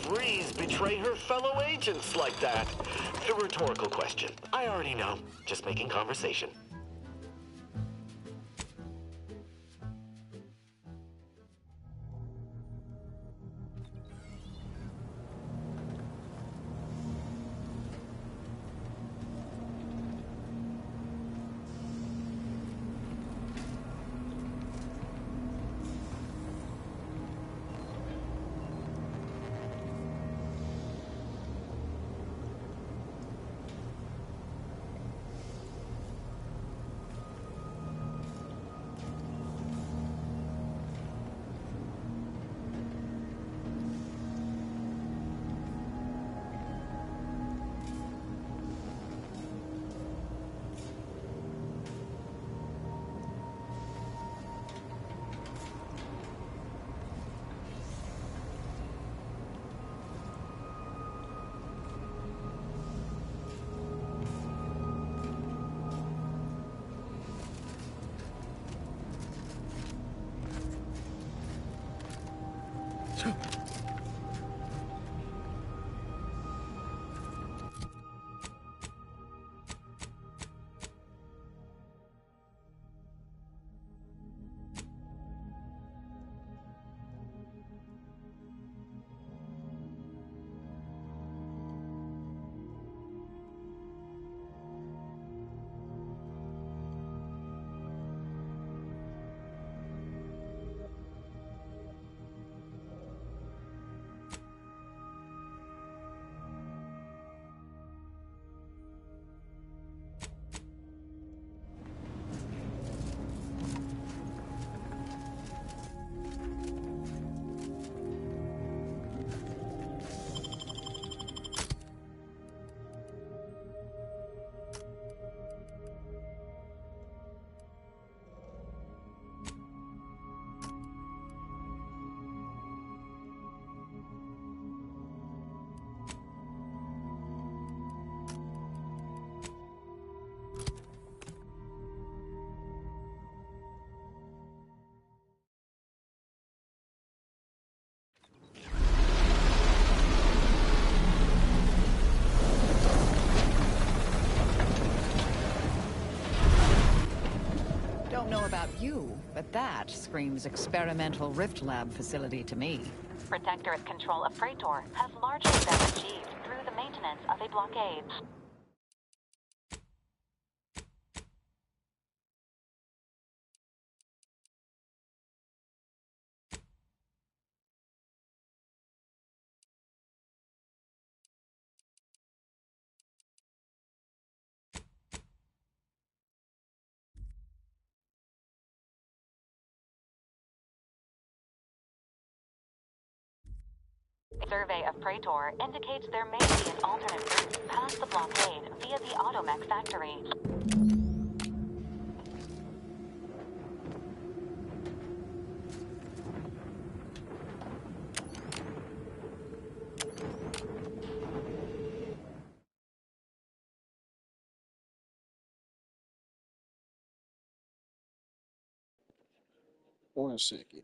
Breeze betray her fellow agents like that? A rhetorical question. I already know. Just making conversation. Don't know about you, but that screams experimental rift lab facility to me. Protectorate control of Praetor has largely been achieved through the maintenance of a blockade. Survey of Praetor indicates there may be an alternate route past the blockade via the Automech factory. One second.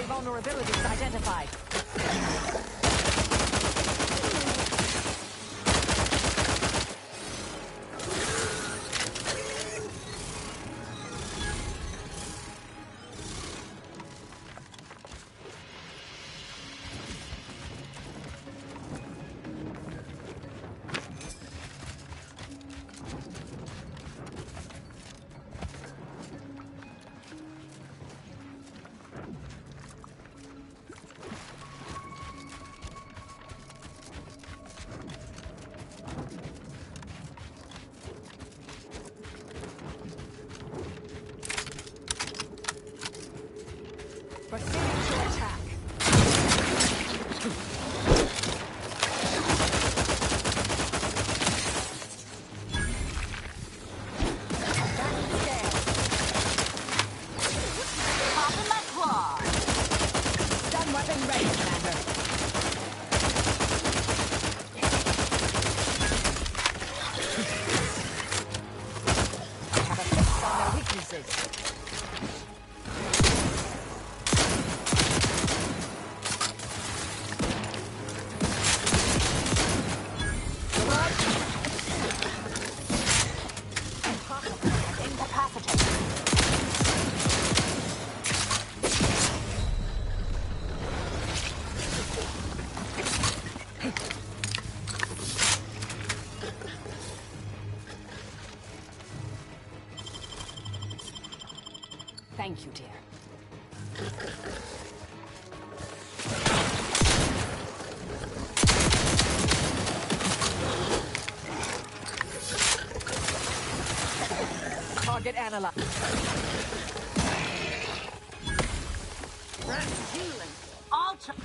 Vulnerabilities identified. Proceeding to attack. Popping my claw. Stun weapon ready, Commander. I have a fix on their weaknesses. Thank you, dear. Target analyzed. Healing. Ultra.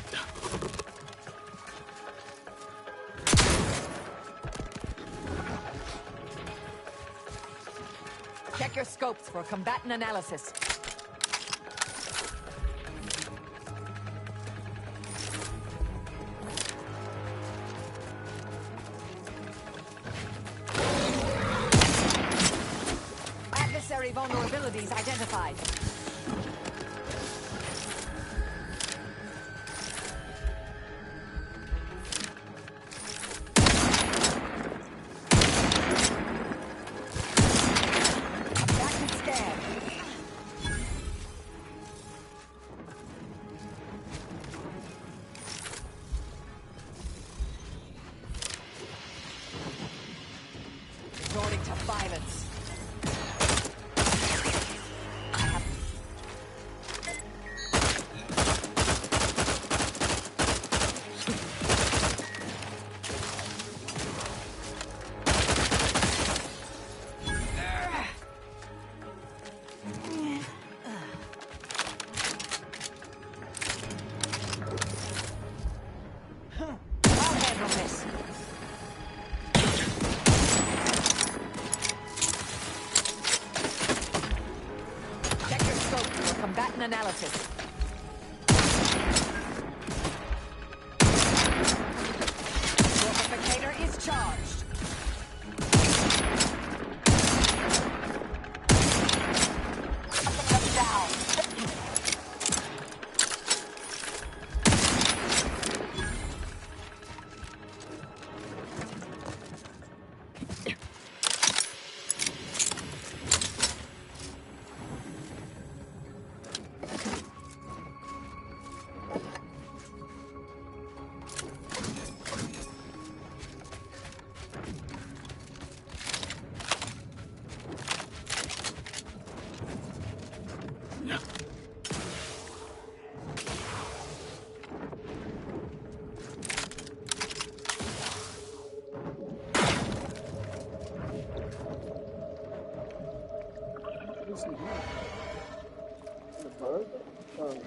Check your scopes for combatant analysis. Adversary vulnerabilities identified. Resorting to violence. I'll handle this. Check your scope for combatant analysis. Fortificator is charged. Down. does he have? The burger? Is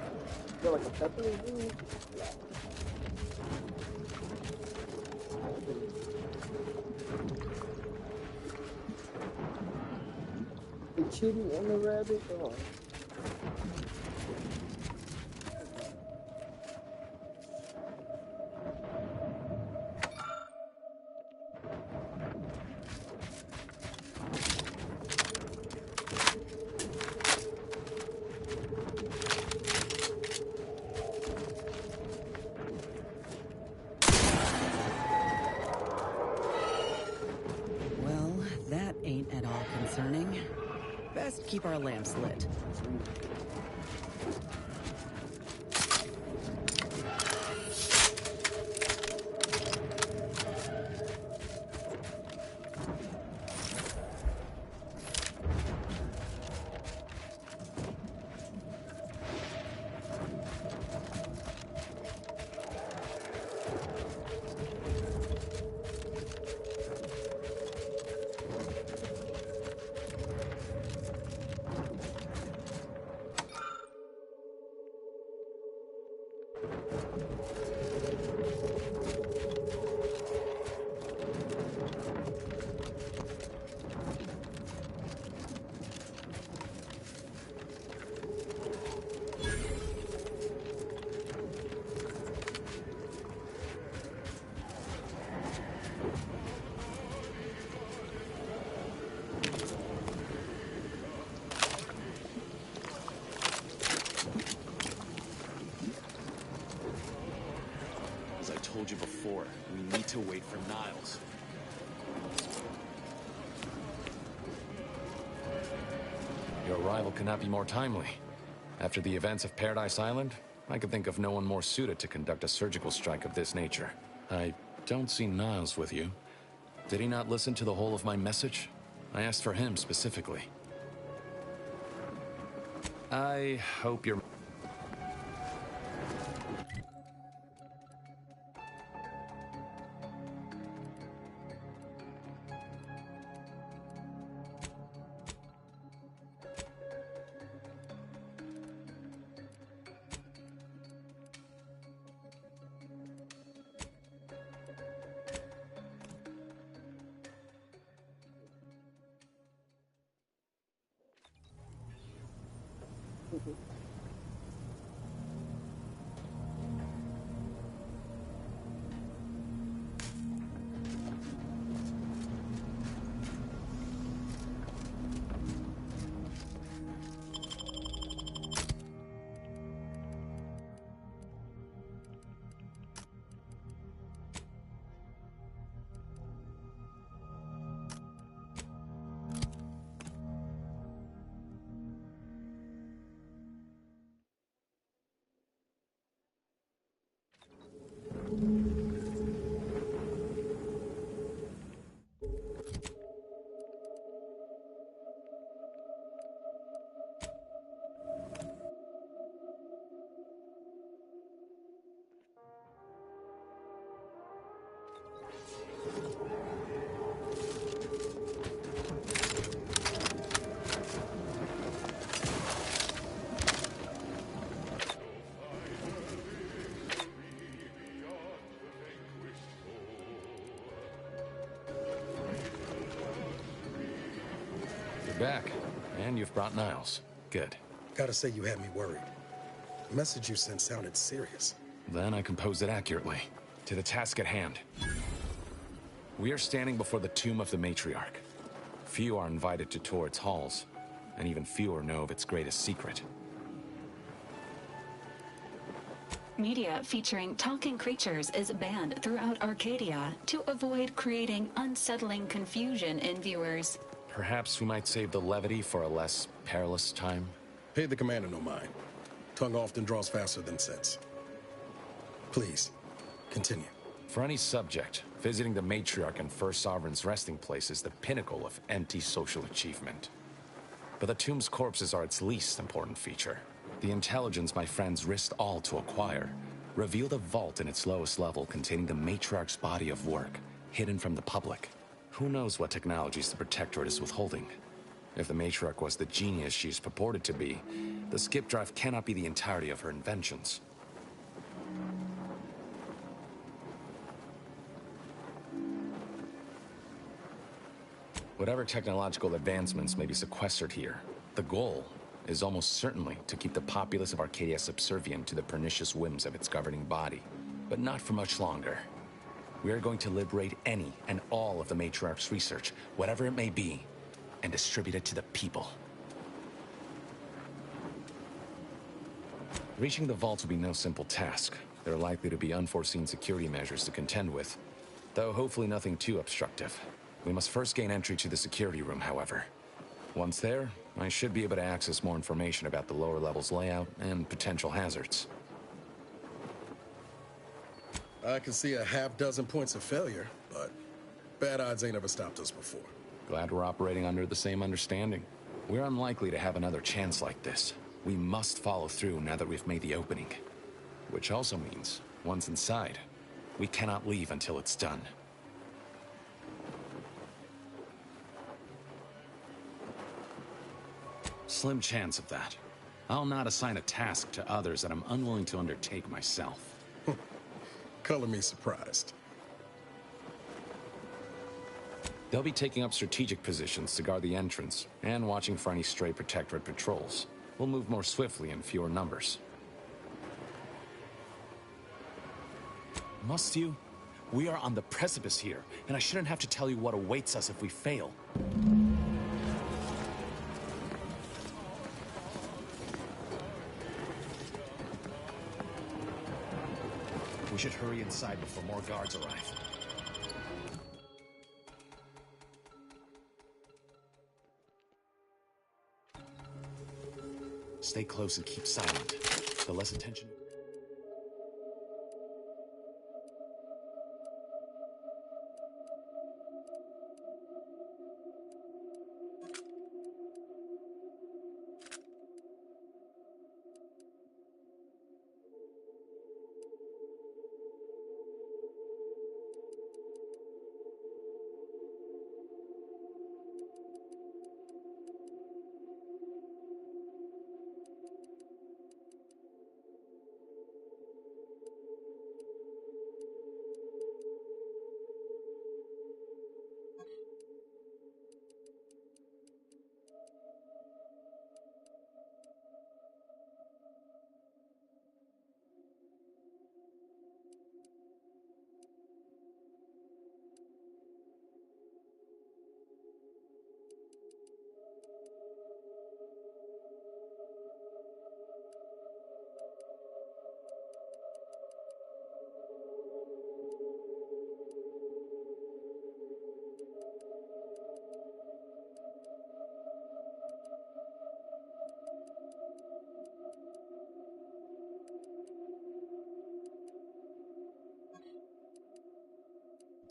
there like a pepper in here? The chili and the rabbit? Oh. Concerning. Best keep our lamps lit. Told you before, we need to wait for Niles. Your arrival cannot be more timely. After the events of Paradise Island, I could think of no one more suited to conduct a surgical strike of this nature. I don't see Niles with you. Did he not listen to the whole of my message? I asked for him specifically. I hope you're... Back, and you've brought Niles. Good. Gotta say you had me worried. The message you sent sounded serious. Then I composed it accurately. To the task at hand. We are standing before the tomb of the matriarch. Few are invited to tour its halls, and even fewer know of its greatest secret. Media featuring talking creatures is banned throughout Arcadia to avoid creating unsettling confusion in viewers. Perhaps we might save the levity for a less perilous time? Pay the commander no mind. Tongue often draws faster than sense. Please, continue. For any subject, visiting the matriarch and First Sovereign's resting place is the pinnacle of empty social achievement. But the tomb's corpses are its least important feature. The intelligence my friends risked all to acquire revealed a vault in its lowest level containing the matriarch's body of work, hidden from the public. Who knows what technologies the Protectorate is withholding? If the matriarch was the genius she's purported to be, the skip drive cannot be the entirety of her inventions. Whatever technological advancements may be sequestered here, the goal is almost certainly to keep the populace of Arcadia subservient to the pernicious whims of its governing body. But not for much longer. We are going to liberate any and all of the matriarch's research, whatever it may be, and distribute it to the people. Reaching the vaults will be no simple task. There are likely to be unforeseen security measures to contend with, though hopefully nothing too obstructive. We must first gain entry to the security room, however. Once there, I should be able to access more information about the lower level's layout and potential hazards. I can see a half-dozen points of failure, but bad odds ain't ever stopped us before. Glad we're operating under the same understanding. We're unlikely to have another chance like this. We must follow through now that we've made the opening. Which also means, once inside, we cannot leave until it's done. Slim chance of that. I'll not assign a task to others that I'm unwilling to undertake myself. Color me surprised. They'll be taking up strategic positions to guard the entrance, and watching for any stray Protectorate patrols. We'll move more swiftly in fewer numbers. Must you? We are on the precipice here, and I shouldn't have to tell you what awaits us if we fail. We should hurry inside before more guards arrive. Stay close and keep silent. The less attention...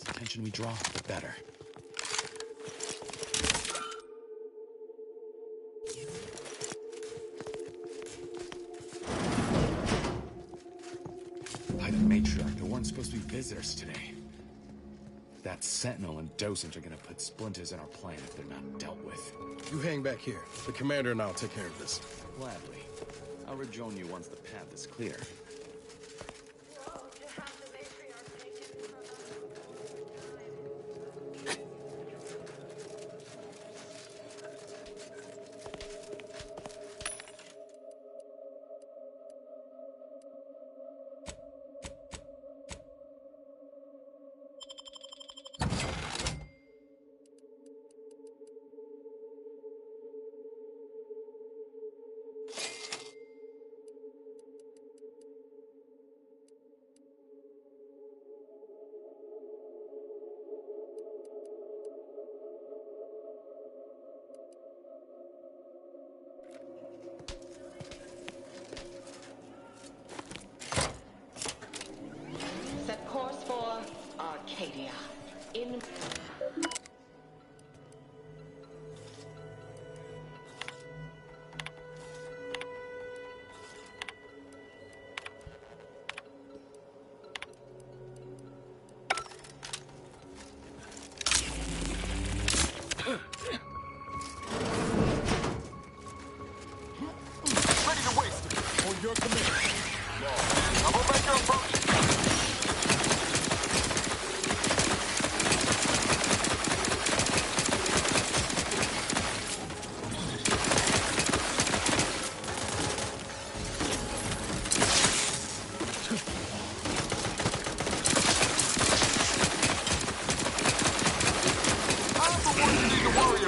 The attention we draw, the better. By the matriarch, there weren't supposed to be visitors today. That sentinel and dosage are gonna put splinters in our plan if they're not dealt with. You hang back here. The commander and I'll take care of this. Gladly. I'll rejoin you once the path is clear.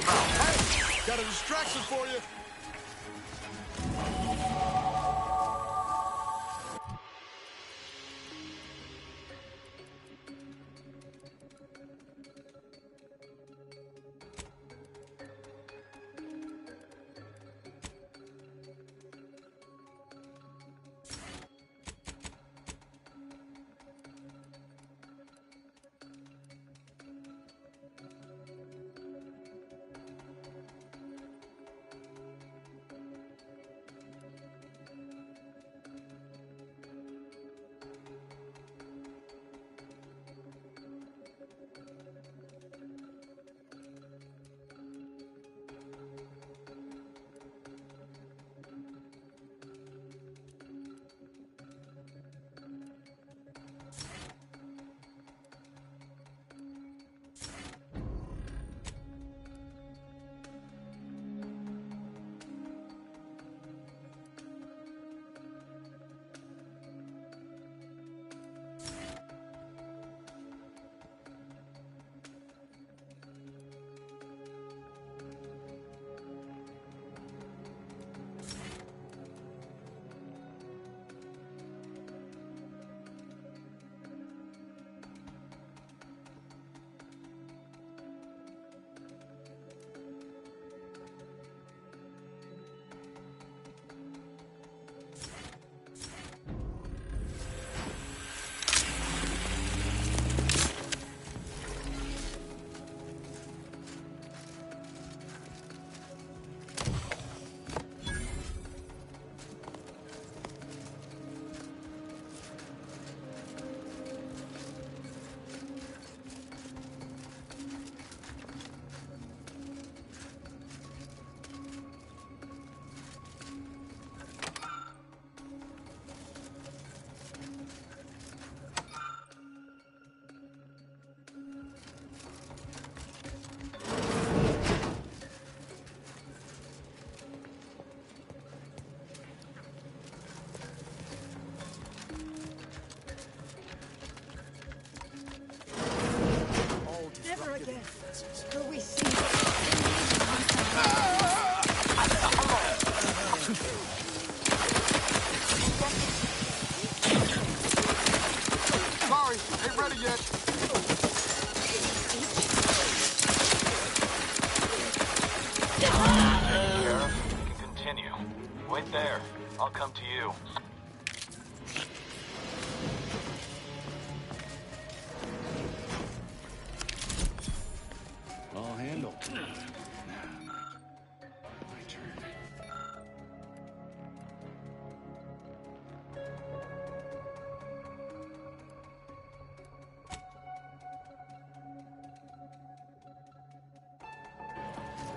Hey! Got a distraction for you! I'll come to you. All handled. Now, my turn.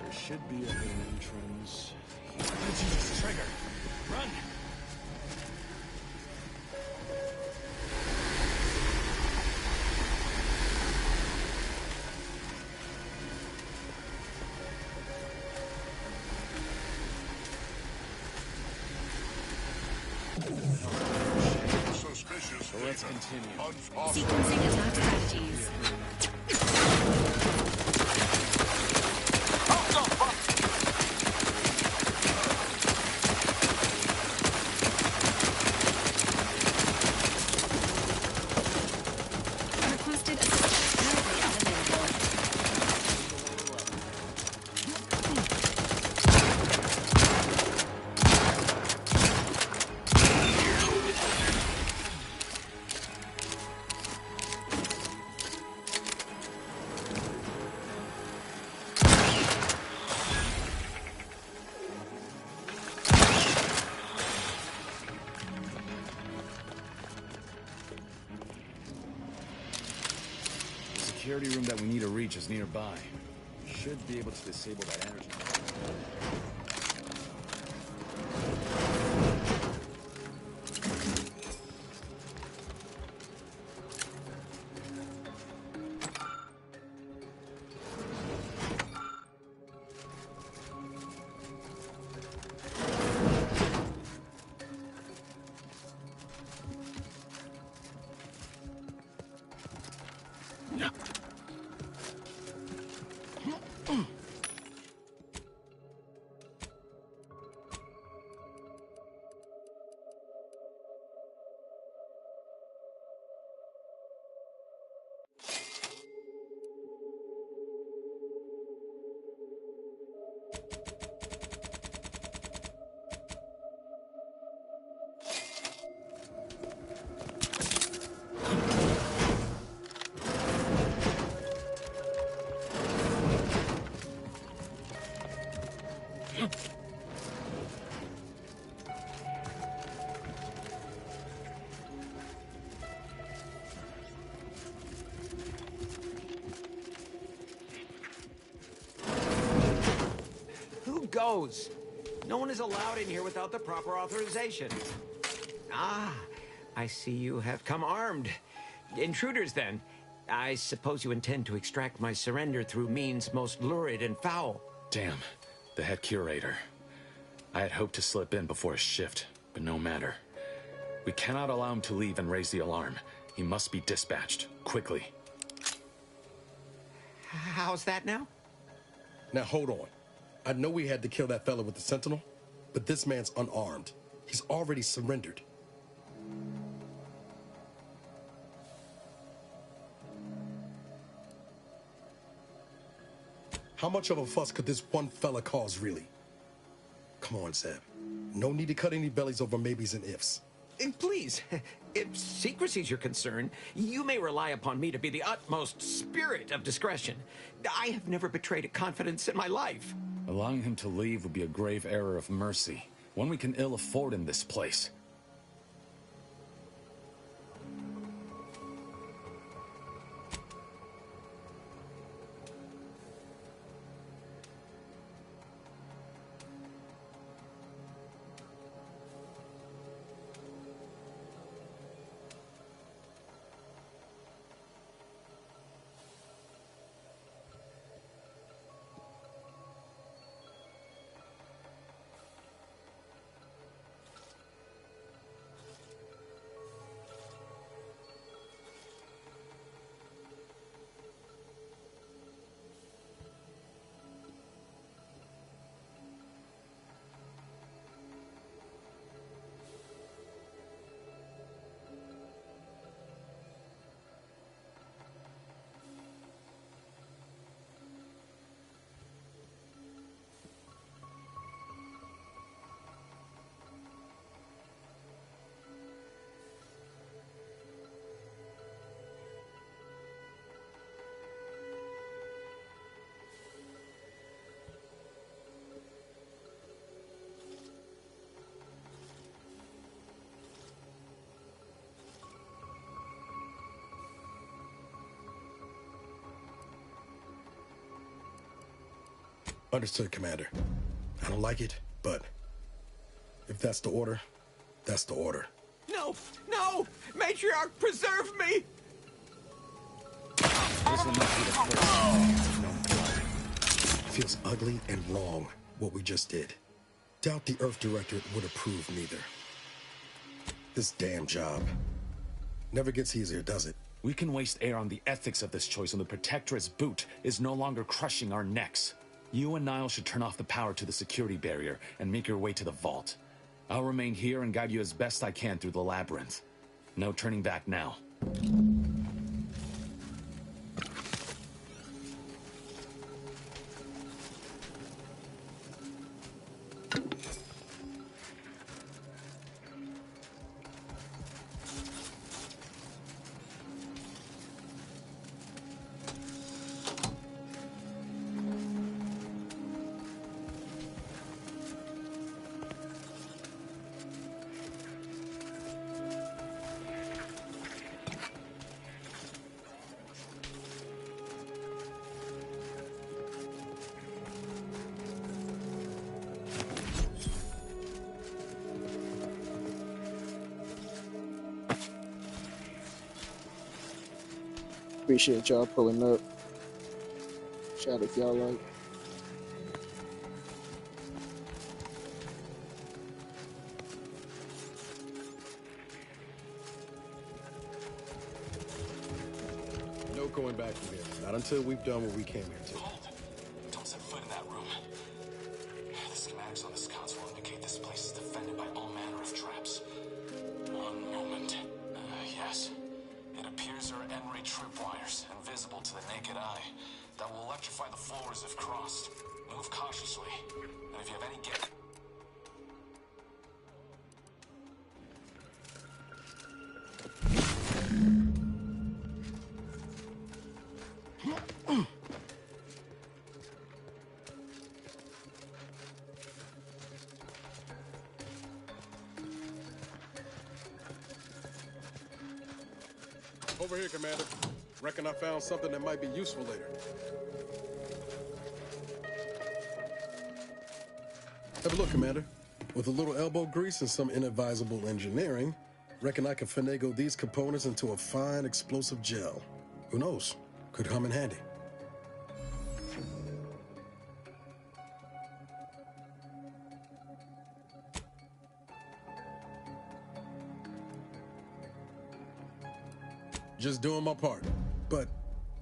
There should be a hidden entrance. Jesus, trigger! Run! Suspicious. So let's continue. Sequencing attack strategies. Requested assistance currently unavailable. The security room that we need to reach is nearby. We should be able to disable that energy. goes. No one is allowed in here without the proper authorization. Ah, I see you have come armed. Intruders, then. I suppose you intend to extract my surrender through means most lurid and foul. Damn, the head curator. I had hoped to slip in before his shift, but no matter. We cannot allow him to leave and raise the alarm. He must be dispatched, quickly. How's that now? Now hold on. I know we had to kill that fella with the Sentinel, but this man's unarmed. He's already surrendered. How much of a fuss could this one fella cause, really? Come on, Zeb. No need to cut any bellies over maybes and ifs. Please, if secrecy's your concern, you may rely upon me to be the utmost spirit of discretion. I have never betrayed a confidence in my life. Allowing him to leave would be a grave error of mercy, one we can ill afford in this place. Understood, Commander. I don't like it, but if that's the order, that's the order. No! No! Matriarch, preserve me! This will not be the first. No blood. Feels ugly and wrong, what we just did. Doubt the Earth Directorate would approve neither. This damn job never gets easier, does it? We can waste air on the ethics of this choice when the Protectorate's boot is no longer crushing our necks. You and Niall should turn off the power to the security barrier and make your way to the vault. I'll remain here and guide you as best I can through the labyrinth. No turning back now. Appreciate y'all pulling up. Shout if y'all like. No going back from here. Not until we've done what we came here to. Hold! Don't set foot in that room. The schematics on this console indicate this place is defended by all manner of traps. One moment. Yes. It appears there are N-ray tripwires, invisible to the naked eye, that will electrify the floors if crossed. Move cautiously, and if you have any guess... Over here, Commander. Reckon I found something that might be useful later. Have a look, Commander. With a little elbow grease and some inadvisable engineering, reckon I can finagle these components into a fine explosive gel. Who knows? Could come in handy. Just doing my part. But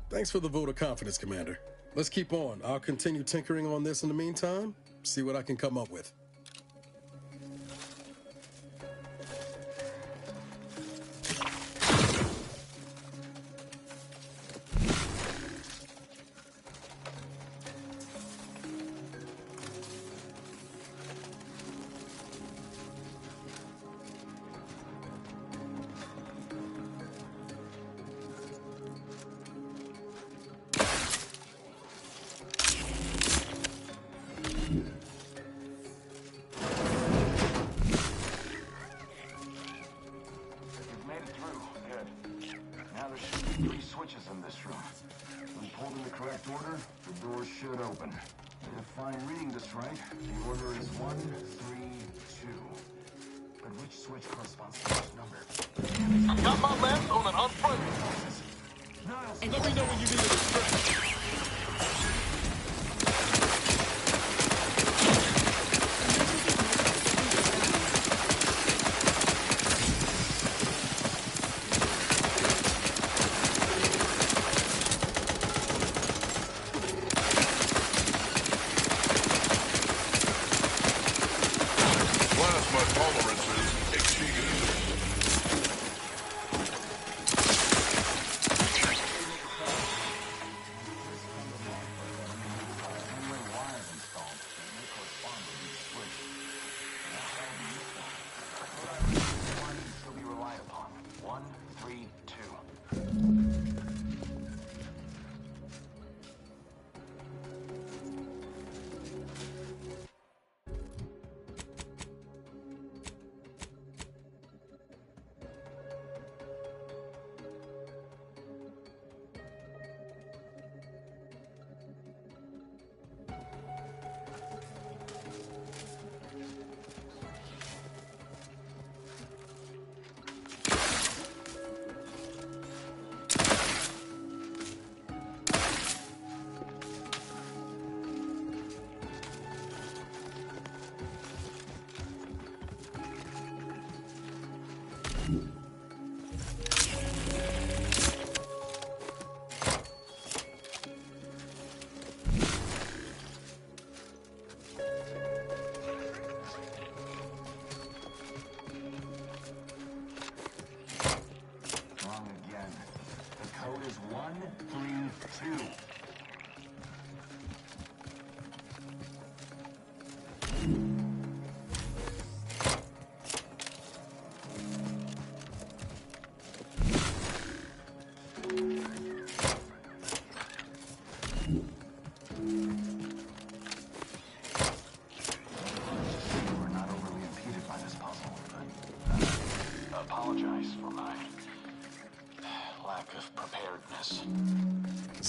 thanks for the vote of confidence, Commander. Let's keep on. I'll continue tinkering on this in the meantime, see what I can come up with.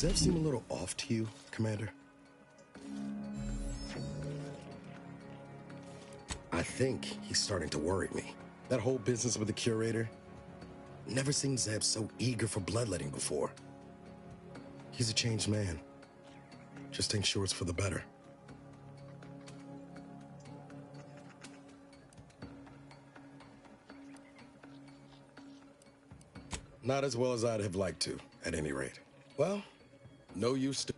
Does that seem a little off to you, Commander? I think he's starting to worry me. That whole business with the curator. Never seen Zeb so eager for bloodletting before. He's a changed man. Just ain't sure it's for the better. Not as well as I'd have liked to, at any rate. Well, no use to...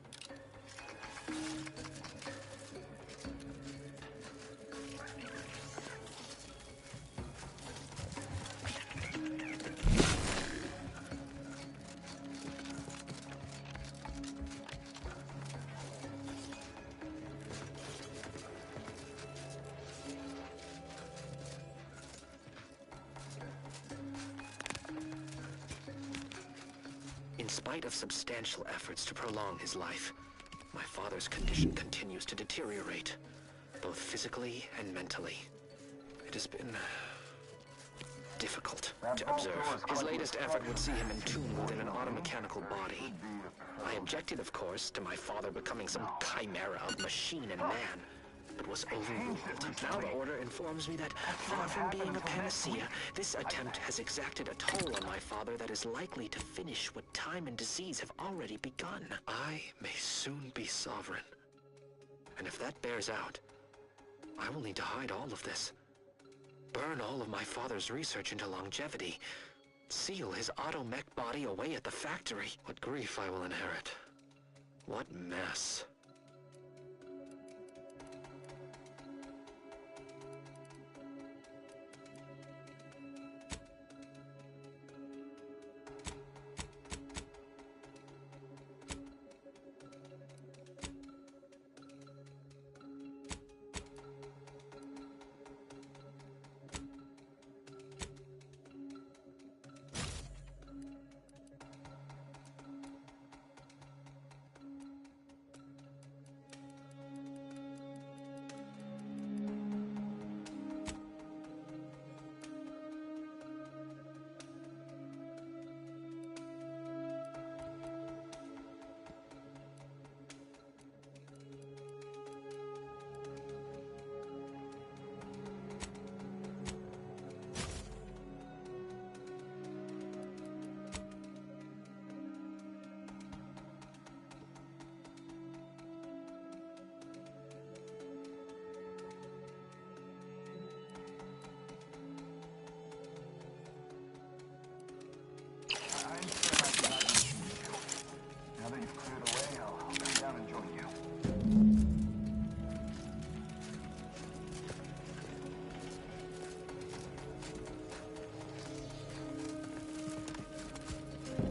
In spite of substantial efforts to prolong his life, my father's condition continues to deteriorate, both physically and mentally. It has been difficult to observe. His latest effort would see him entombed within an automechanical body. I objected, of course, to my father becoming some chimera of machine and man, but was overruled. Now the Order informs me that, far from being a panacea, this attempt has exacted a toll on my father that is likely to finish what time and disease have already begun. I may soon be sovereign. And if that bears out, I will need to hide all of this. Burn all of my father's research into longevity. Seal his auto-mech body away at the factory. What grief I will inherit. What mess. Now that you've cleared away, I'll come down and join you.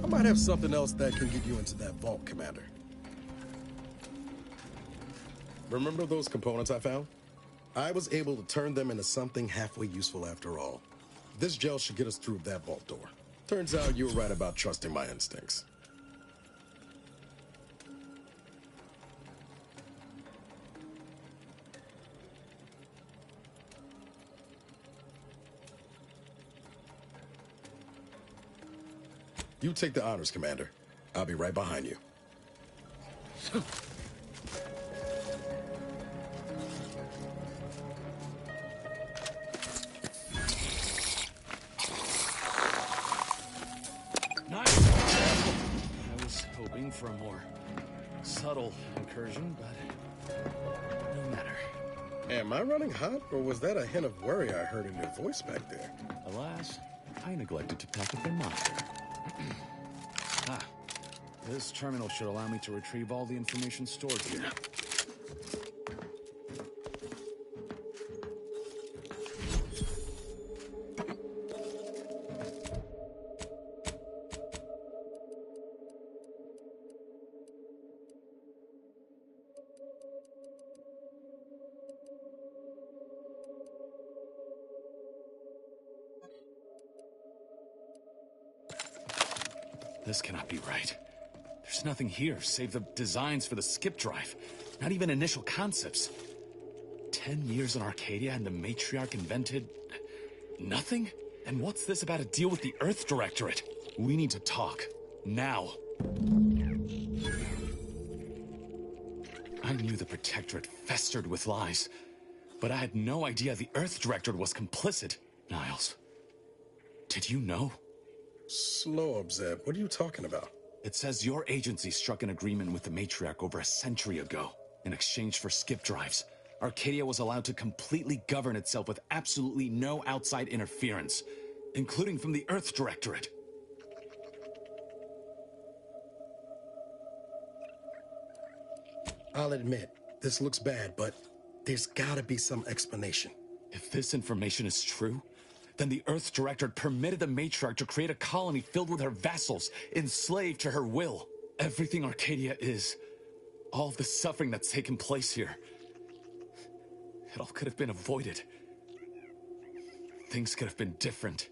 I might have something else that can get you into that vault, Commander. Remember those components I found? I was able to turn them into something halfway useful after all. This gel should get us through that vault door. Turns out you were right about trusting my instincts. You take the honors, Commander. I'll be right behind you. Nice. I was hoping for a more subtle incursion, but no matter. Am I running hot, or was that a hint of worry I heard in your voice back there? Alas, I neglected to pack up their monster. This terminal should allow me to retrieve all the information stored here. This cannot be right. There's nothing here save the designs for the skip drive. Not even initial concepts. 10 years in Arcadia and the matriarch invented... nothing? And what's this about a deal with the Earth Directorate? We need to talk. Now. I knew the Protectorate festered with lies, but I had no idea the Earth Directorate was complicit. Niles, did you know? Slow up, Zeb. What are you talking about? It says your agency struck an agreement with the matriarch over a century ago. In exchange for skip drives, Arcadia was allowed to completely govern itself with absolutely no outside interference, including from the Earth Directorate. I'll admit, this looks bad, but there's gotta be some explanation. If this information is true, then the Earth Directorate permitted the matriarch to create a colony filled with her vassals, enslaved to her will. Everything Arcadia is, all of the suffering that's taken place here, it all could have been avoided. Things could have been different.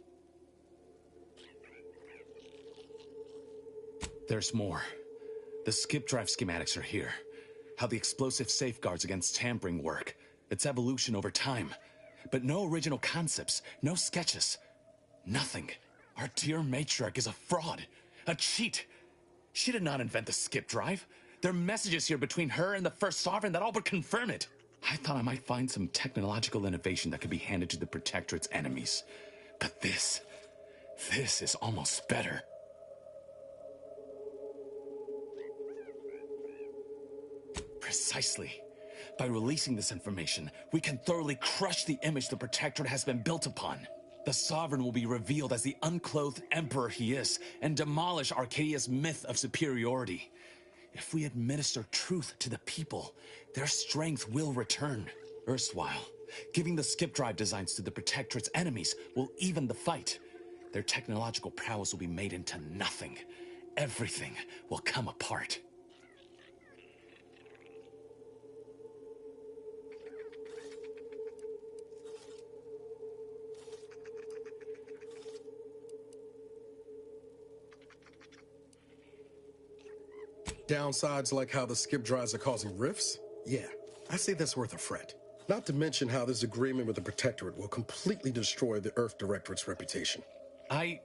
There's more. The skip drive schematics are here. How the explosive safeguards against tampering work, its evolution over time. But no original concepts, no sketches, nothing. Our dear matriarch is a fraud, a cheat. She did not invent the skip drive. There are messages here between her and the First Sovereign that all but confirm it. I thought I might find some technological innovation that could be handed to the Protectorate's enemies. But this is almost better. Precisely. By releasing this information, we can thoroughly crush the image the Protectorate has been built upon. The Sovereign will be revealed as the unclothed emperor he is, and demolish Arcadia's myth of superiority. If we administer truth to the people, their strength will return. Erstwhile, giving the skip drive designs to the Protectorate's enemies will even the fight. Their technological prowess will be made into nothing. Everything will come apart. Downsides like how the skip drives are causing rifts? Yeah, I say that's worth a fret. Not to mention how this agreement with the Protectorate will completely destroy the Earth Directorate's reputation. I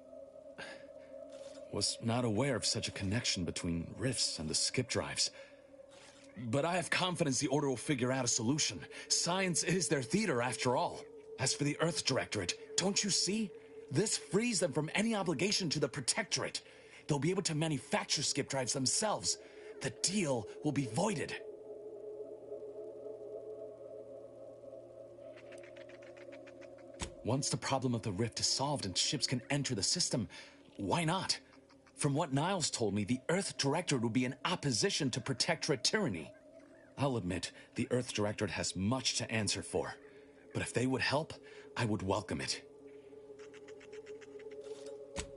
was not aware of such a connection between rifts and the skip drives. But I have confidence the Order will figure out a solution. Science is their theater, after all. As for the Earth Directorate, don't you see? This frees them from any obligation to the Protectorate. They'll be able to manufacture skip drives themselves. The deal will be voided. Once the problem of the rift is solved and ships can enter the system, why not? From what Niles told me, the Earth Directorate would be in opposition to Protectorate tyranny. I'll admit, the Earth Directorate has much to answer for. But if they would help, I would welcome it.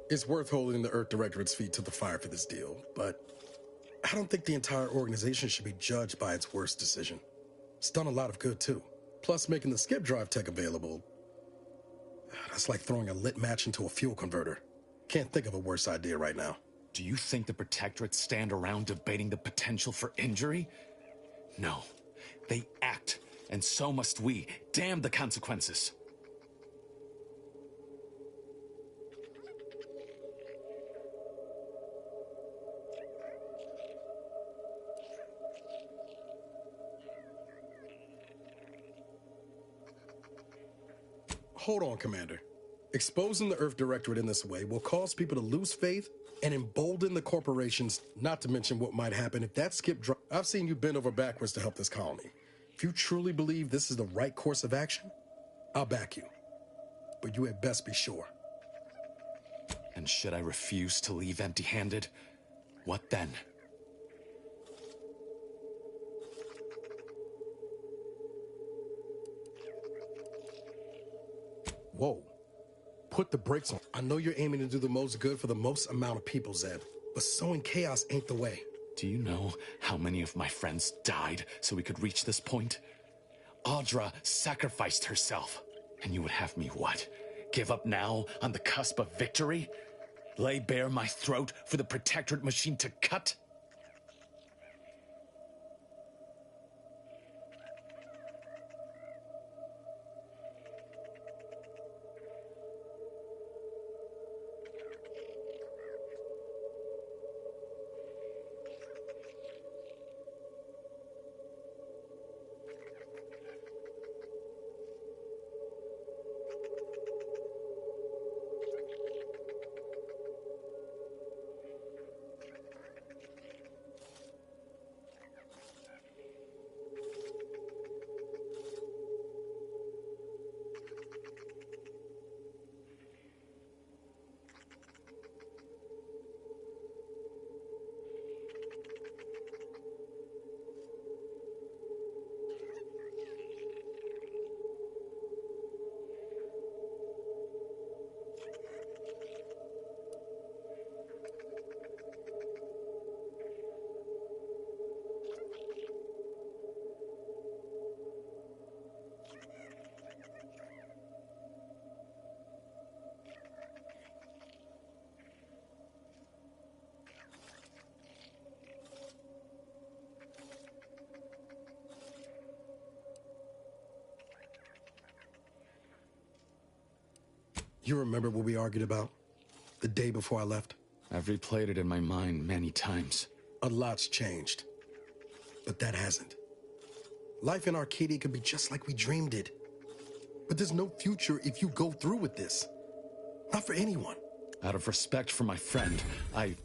It's worth holding the Earth Directorate's feet to the fire for this deal, but I don't think the entire organization should be judged by its worst decision. It's done a lot of good, too. Plus, making the skip drive tech available, that's like throwing a lit match into a fuel converter. Can't think of a worse idea right now. Do you think the Protectorate stand around debating the potential for injury? No. They act, and so must we. Damn the consequences. Hold on, Commander. Exposing the Earth Directorate in this way will cause people to lose faith and embolden the corporations, not to mention what might happen if that skip drive... I've seen you bend over backwards to help this colony. If you truly believe this is the right course of action, I'll back you. But you had best be sure. And should I refuse to leave empty-handed? What then? Whoa. Put the brakes on. I know you're aiming to do the most good for the most amount of people, Zeb, but sowing chaos ain't the way. Do you know how many of my friends died so we could reach this point? Audra sacrificed herself. And you would have me what? Give up now on the cusp of victory? Lay bare my throat for the Protectorate machine to cut? You remember what we argued about the day before I left? I've replayed it in my mind many times. A lot's changed, but that hasn't. Life in Arcadia could be just like we dreamed it. But there's no future if you go through with this. Not for anyone. Out of respect for my friend, I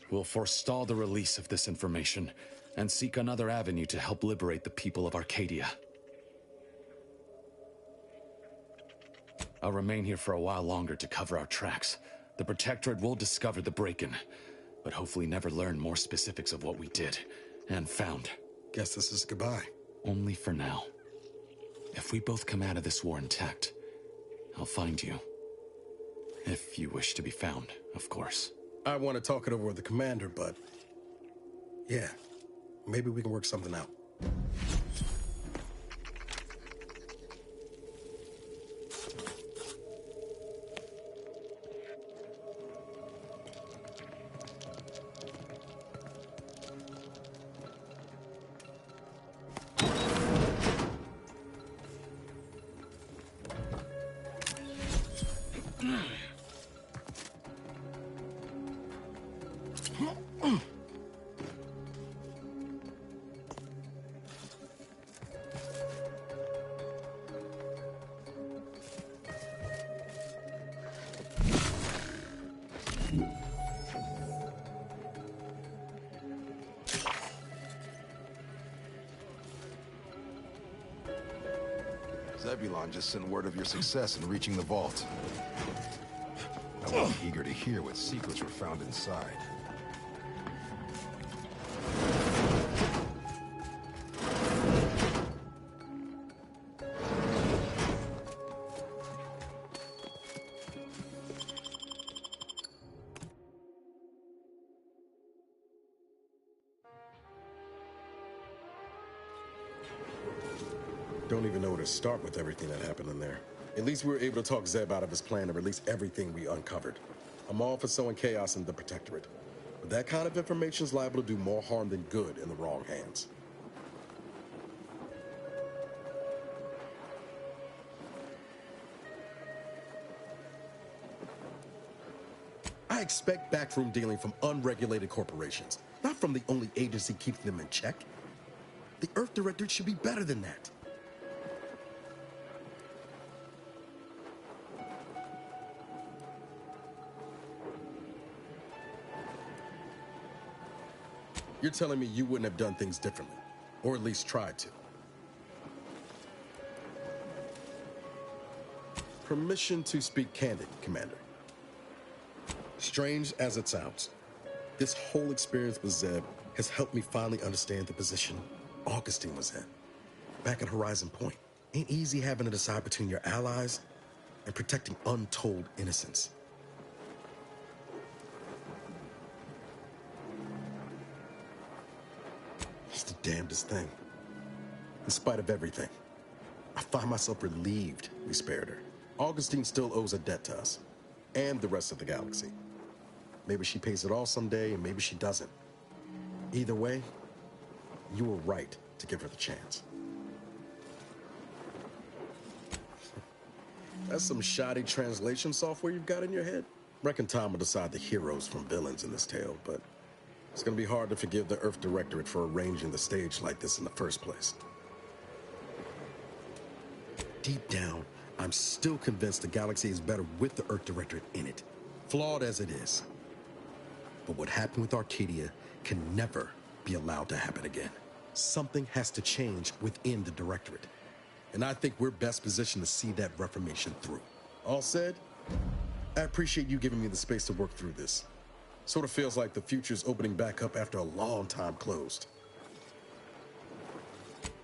will forestall the release of this information and seek another avenue to help liberate the people of Arcadia. I'll remain here for a while longer to cover our tracks. The Protectorate will discover the break-in, but hopefully never learn more specifics of what we did and found. Guess this is goodbye. Only for now. If we both come out of this war intact, I'll find you. If you wish to be found, of course. I want to talk it over with the commander, but... yeah, maybe we can work something out. Zebulon just sent word of your success in reaching the vault. I was eager to hear what secrets were found inside. Don't even know where to start with everything that happened in there. At least we were able to talk Zeb out of his plan to release everything we uncovered. I'm all for sowing chaos in the Protectorate, but that kind of information is liable to do more harm than good in the wrong hands. I expect backroom dealing from unregulated corporations, not from the only agency keeping them in check. The Earth Directorate should be better than that. You're telling me you wouldn't have done things differently, or at least tried to. Permission to speak candid, Commander. Strange as it sounds, this whole experience with Zeb has helped me finally understand the position Augustine was in. Back at Horizon Point, ain't easy having to decide between your allies and protecting untold innocence. It's the damnedest thing. In spite of everything, I find myself relieved we spared her. Augustine still owes a debt to us, and the rest of the galaxy. Maybe she pays it all someday, and maybe she doesn't. Either way, you were right to give her the chance. That's some shoddy translation software you've got in your head. Reckon time will decide the heroes from villains in this tale, but it's gonna be hard to forgive the Earth Directorate for arranging the stage like this in the first place. Deep down, I'm still convinced the galaxy is better with the Earth Directorate in it, flawed as it is. But what happened with Arcadia can never be allowed to happen again. Something has to change within the Directorate, and I think we're best positioned to see that reformation through. All said, I appreciate you giving me the space to work through this. Sort of feels like the future's opening back up after a long time closed.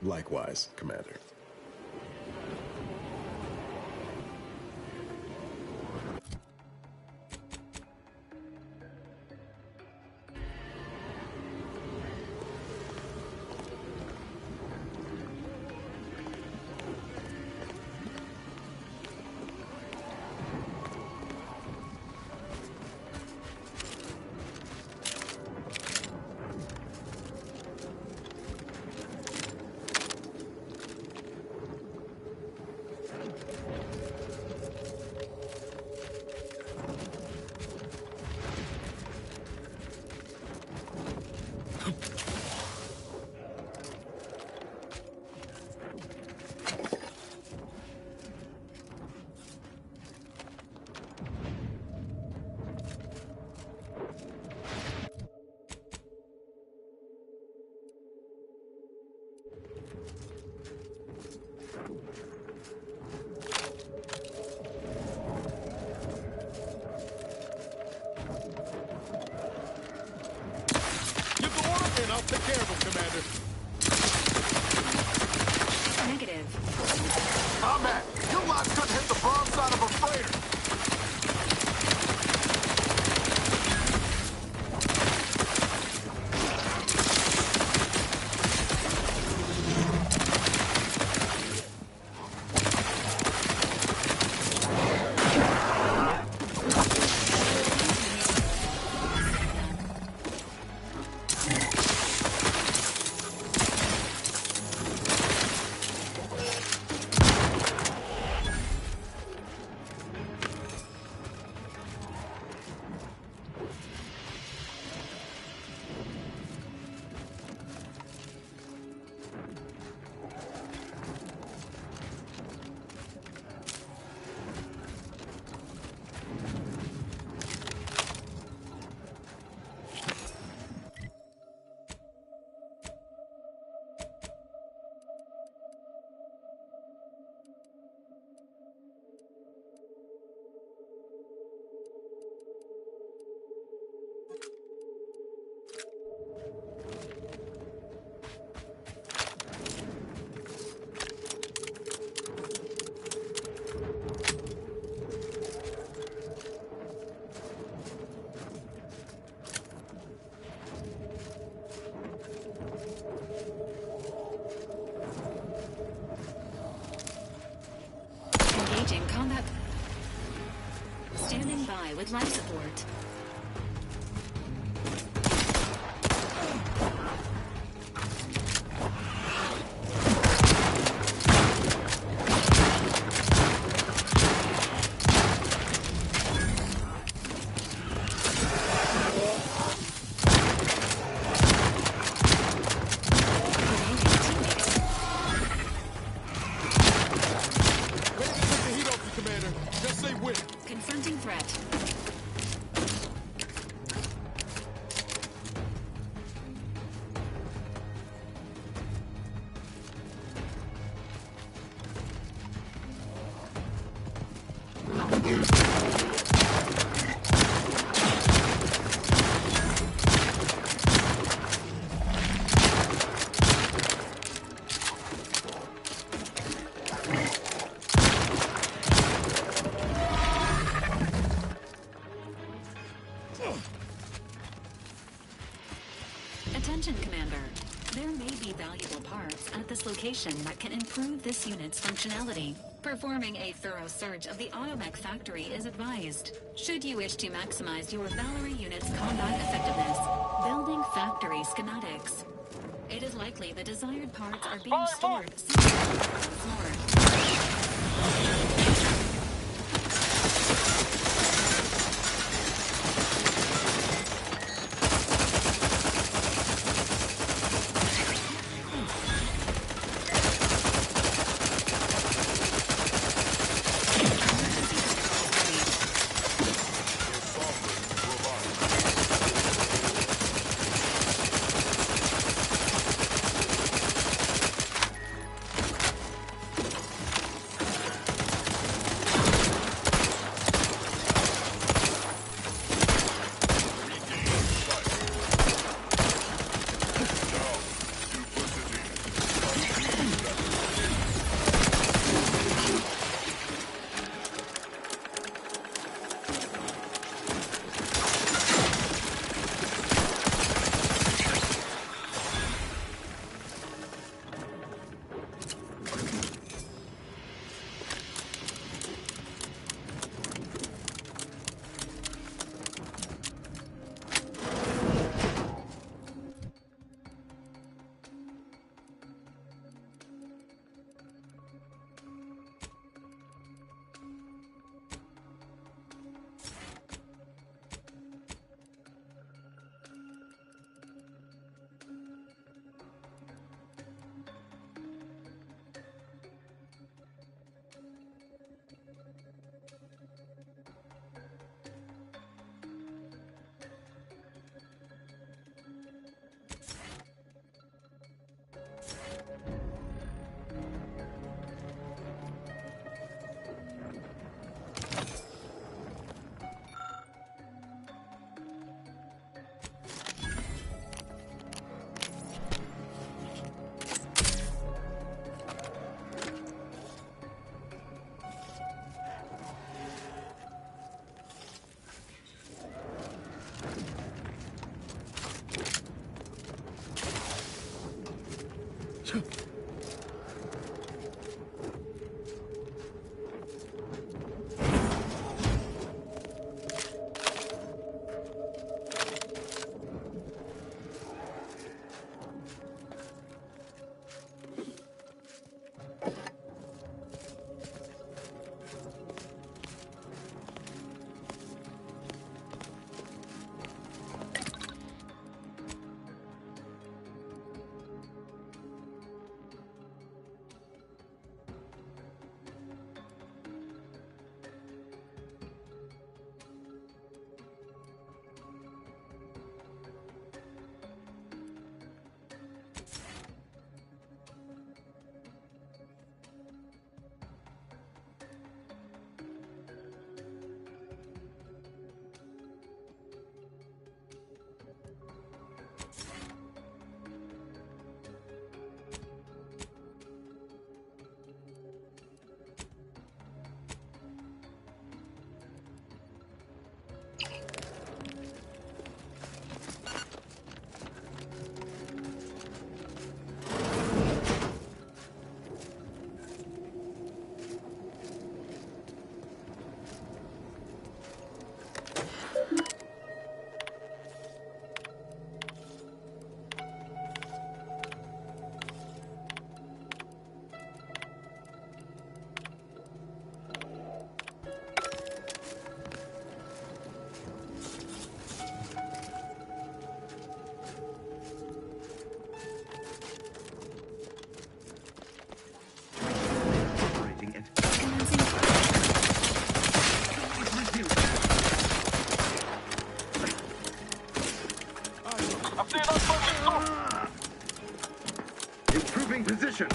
Likewise, Commander. Give the order and I'll take care of him, Commander. Negative. Combat! You lot couldn't hit the broadside of a freighter! Engaging combat. Standing by with life support. Confronting threat. Attention, Commander. There may be valuable parts at this location that can improve this unit's functionality. Performing a thorough search of the automech factory is advised. Should you wish to maximize your Valerie unit's combat effectiveness, building factory schematics. It is likely the desired parts are being stored somewhere on the floor. Improving position.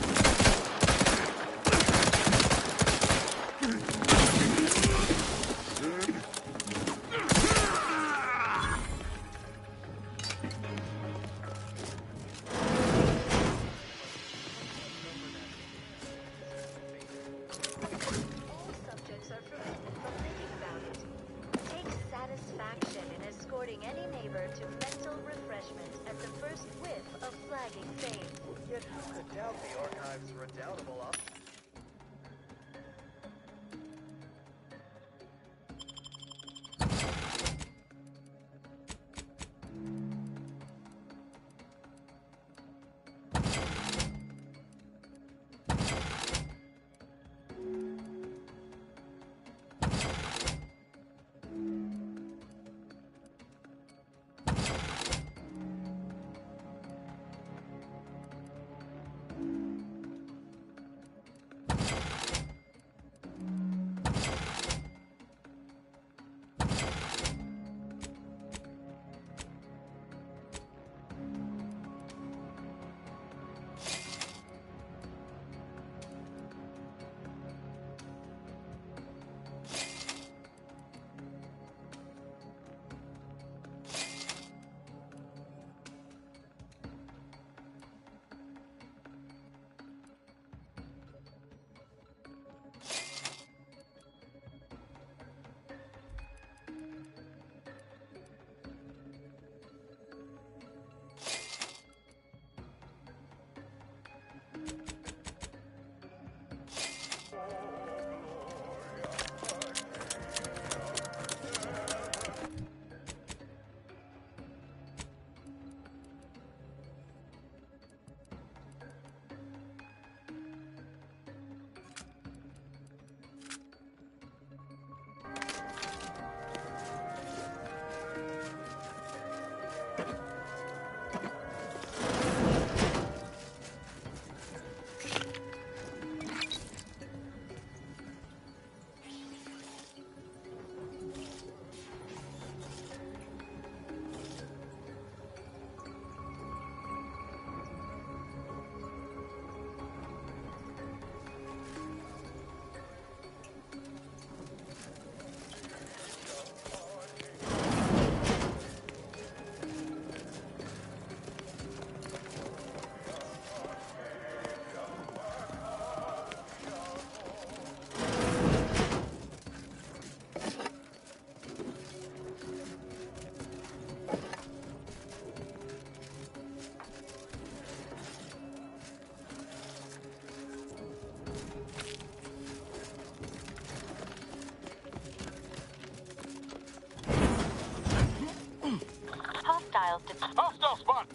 hostiles to... Hostile spot!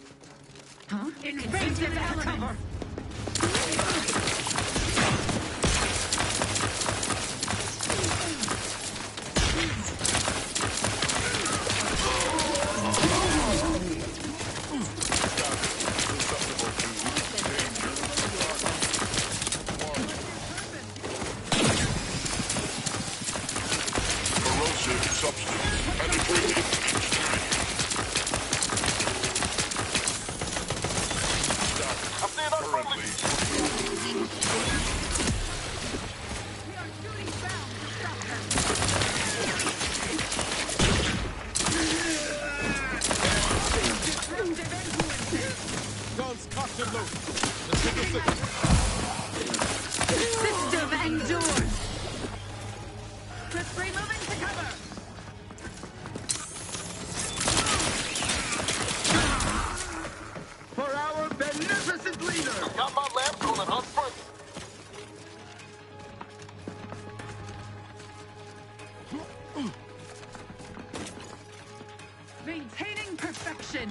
Huh? Invasive element! System endured. Let's moving to cover. For our beneficent leader! Got my lamp on an unfront. Maintaining perfection.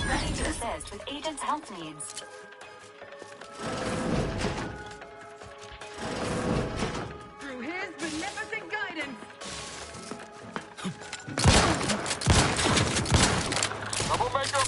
Ready to assist with agent's health needs. Through his beneficent guidance. Troublemaker,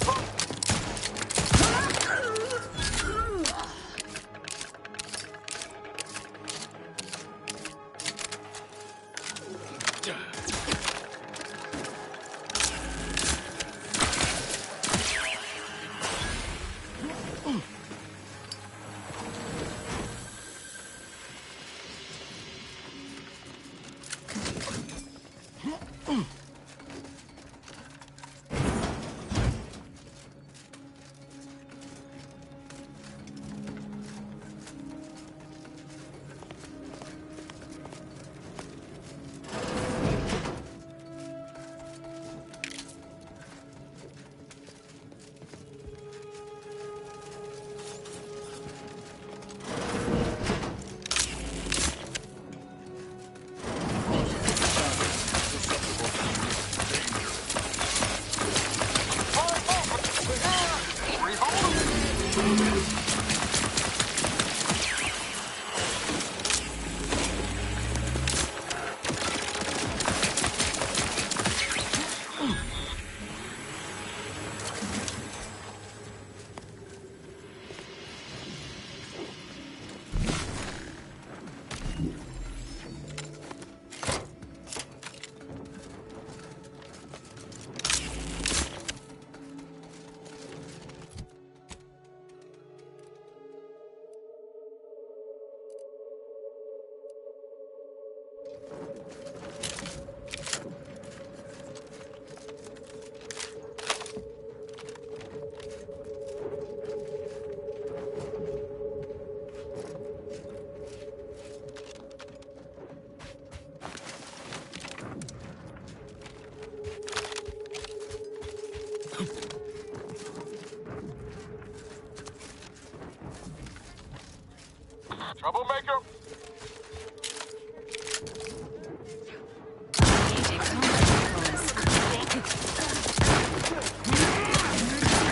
troublemaker.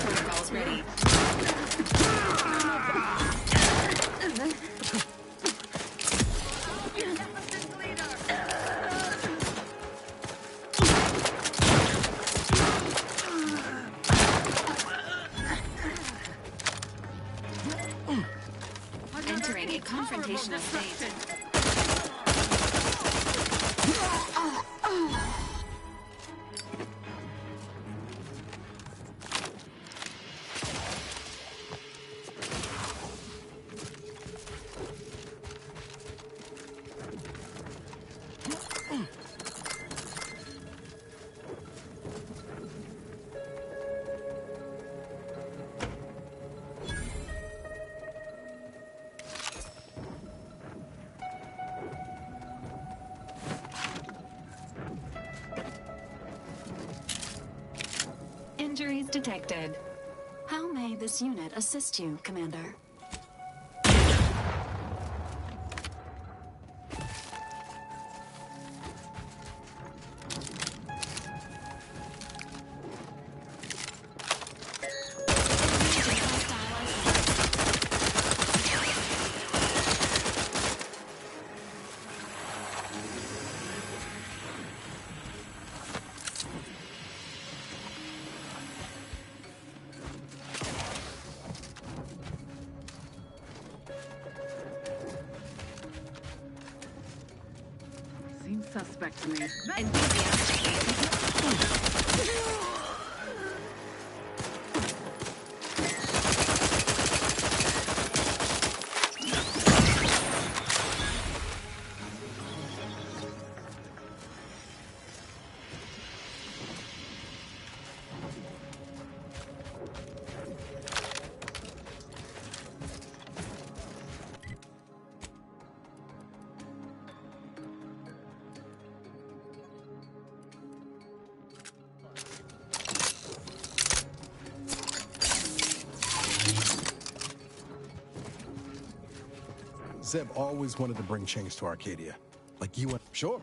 Protocols ready. Entering a confrontational state. Injuries detected. How may this unit assist you, Commander? suspect to me. Zeb always wanted to bring change to Arcadia. Like you and... Sure.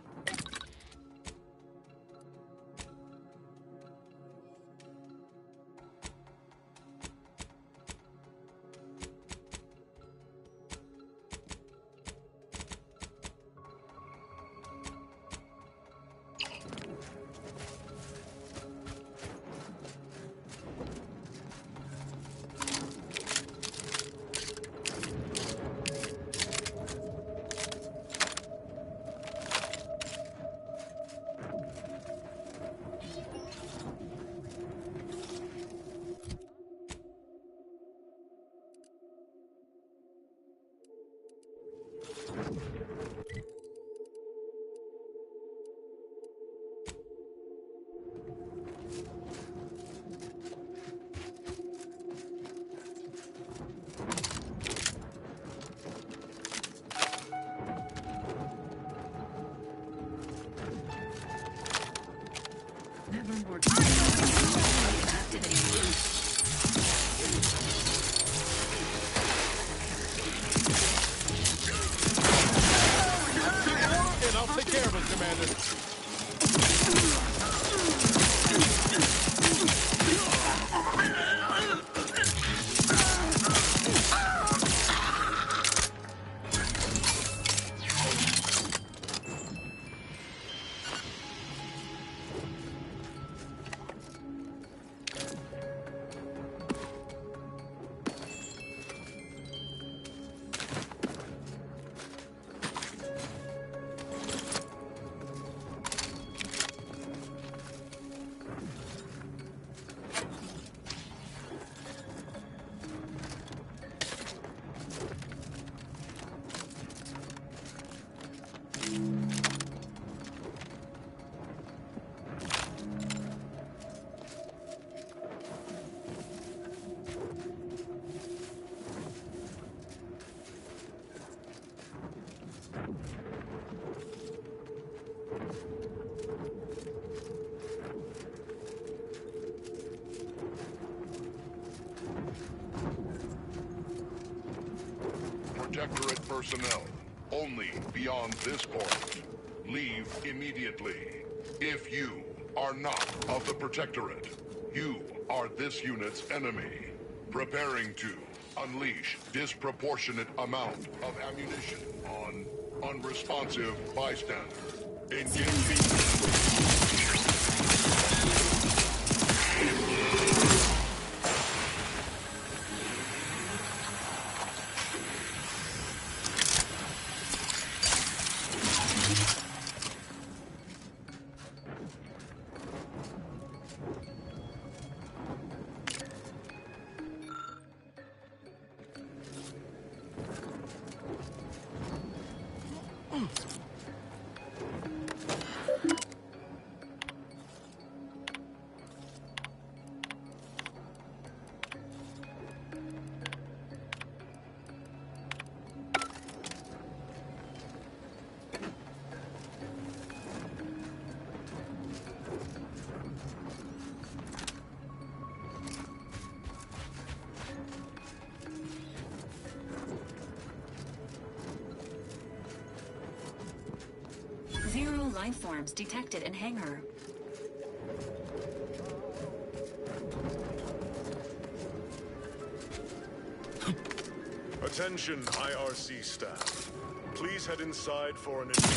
Nevermore. And I'll take care of it, Commander. Protectorate personnel, only beyond this point. Leave immediately. If you are not of the Protectorate, you are this unit's enemy. Preparing to unleash disproportionate amount of ammunition on unresponsive bystander. Engaging. Zero life forms detected in hangar. Attention, IRC staff. Please head inside for an important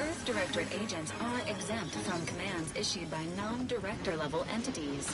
Earth Directorate agents are exempt from commands issued by non-director level entities.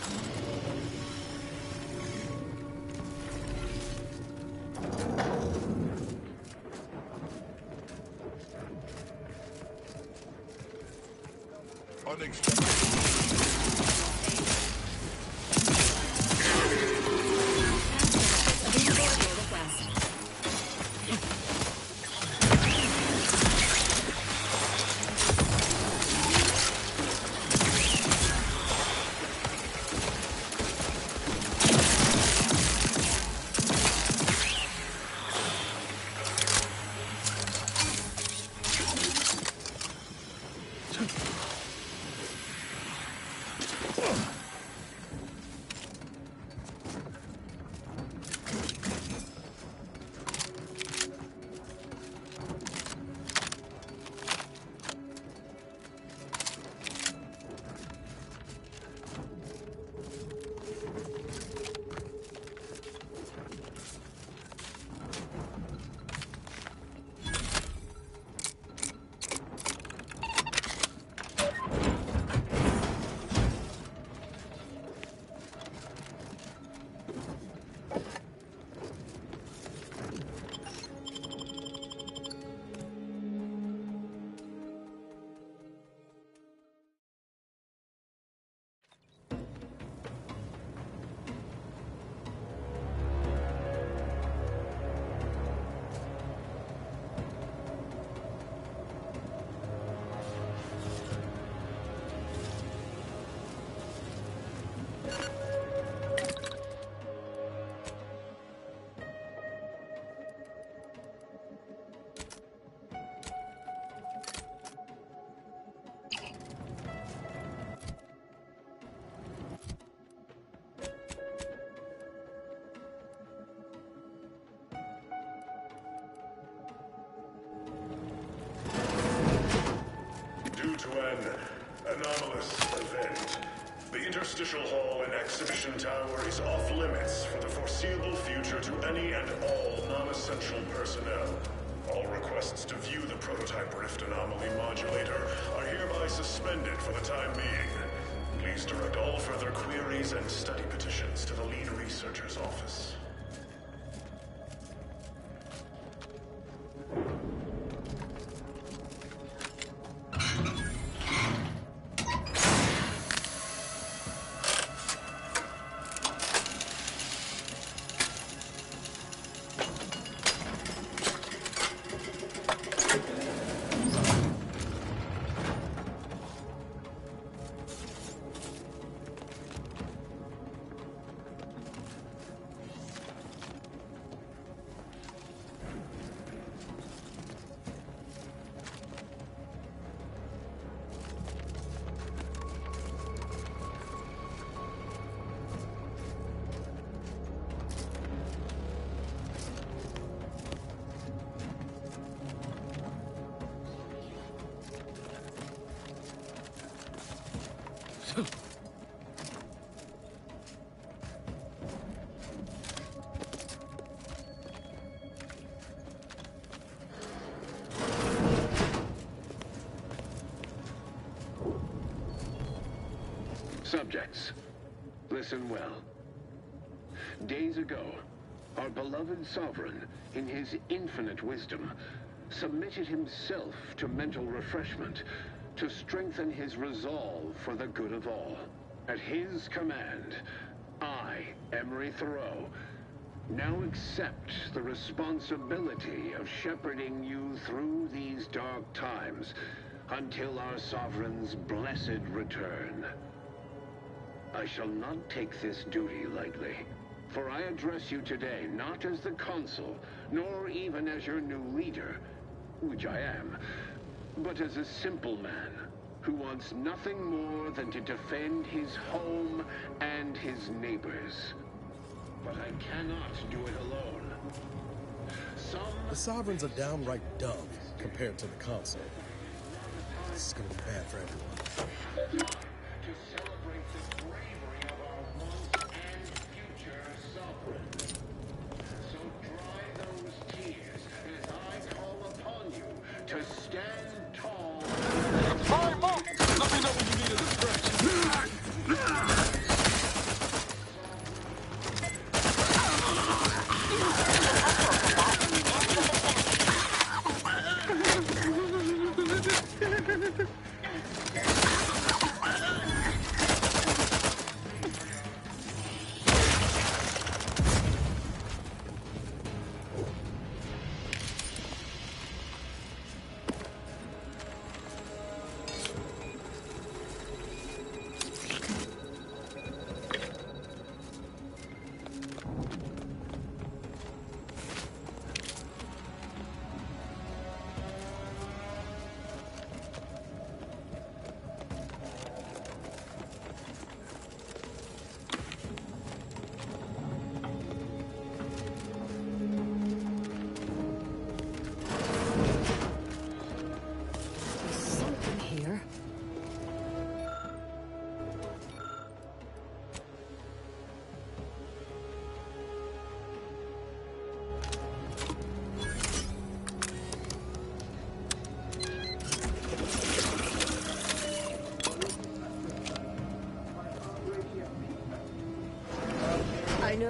Due to an anomalous event, the Interstitial Hall and Exhibition Tower is off limits for the foreseeable future to any and all non-essential personnel. All requests to view the prototype Rift Anomaly Modulator are hereby suspended for the time being. Please direct all further queries and study petitions to the lead researcher's office. Subjects, listen well. Days ago, our beloved sovereign, in his infinite wisdom, submitted himself to mental refreshment to strengthen his resolve for the good of all. At his command, I, Emery Thoreau, now accept the responsibility of shepherding you through these dark times until our sovereign's blessed return. I shall not take this duty lightly, for I address you today not as the consul, nor even as your new leader, which I am, but as a simple man who wants nothing more than to defend his home and his neighbors. But I cannot do it alone. The Sovereigns are downright dumb compared to the consul. This is gonna be bad for everyone. To celebrate the bravery of our once and future sovereign. So dry those tears as I call upon you to stand tall. All right, Mark! Let me know when you need a distraction.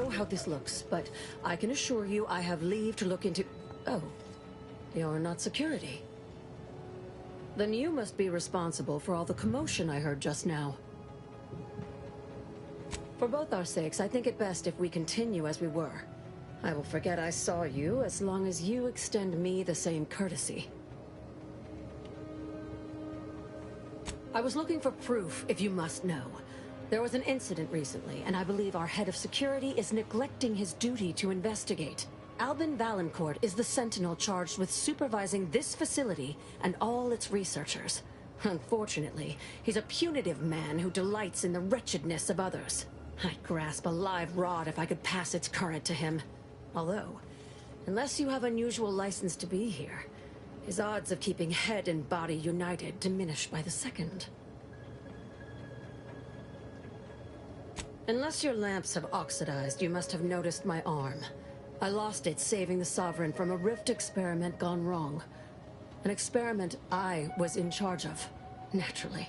know how this looks, but I can assure you I have leave to look into... Oh, you're not security. Then you must be responsible for all the commotion I heard just now. For both our sakes, I think it best if we continue as we were. I will forget I saw you as long as you extend me the same courtesy. I was looking for proof, if you must know. There was an incident recently, and I believe our head of security is neglecting his duty to investigate. Albin Valancourt is the sentinel charged with supervising this facility and all its researchers. Unfortunately, he's a punitive man who delights in the wretchedness of others. I'd grasp a live rod if I could pass its current to him. Although, unless you have unusual license to be here, his odds of keeping head and body united diminish by the second. Unless your lamps have oxidized, you must have noticed my arm. I lost it saving the Sovereign from a rift experiment gone wrong. An experiment I was in charge of, naturally.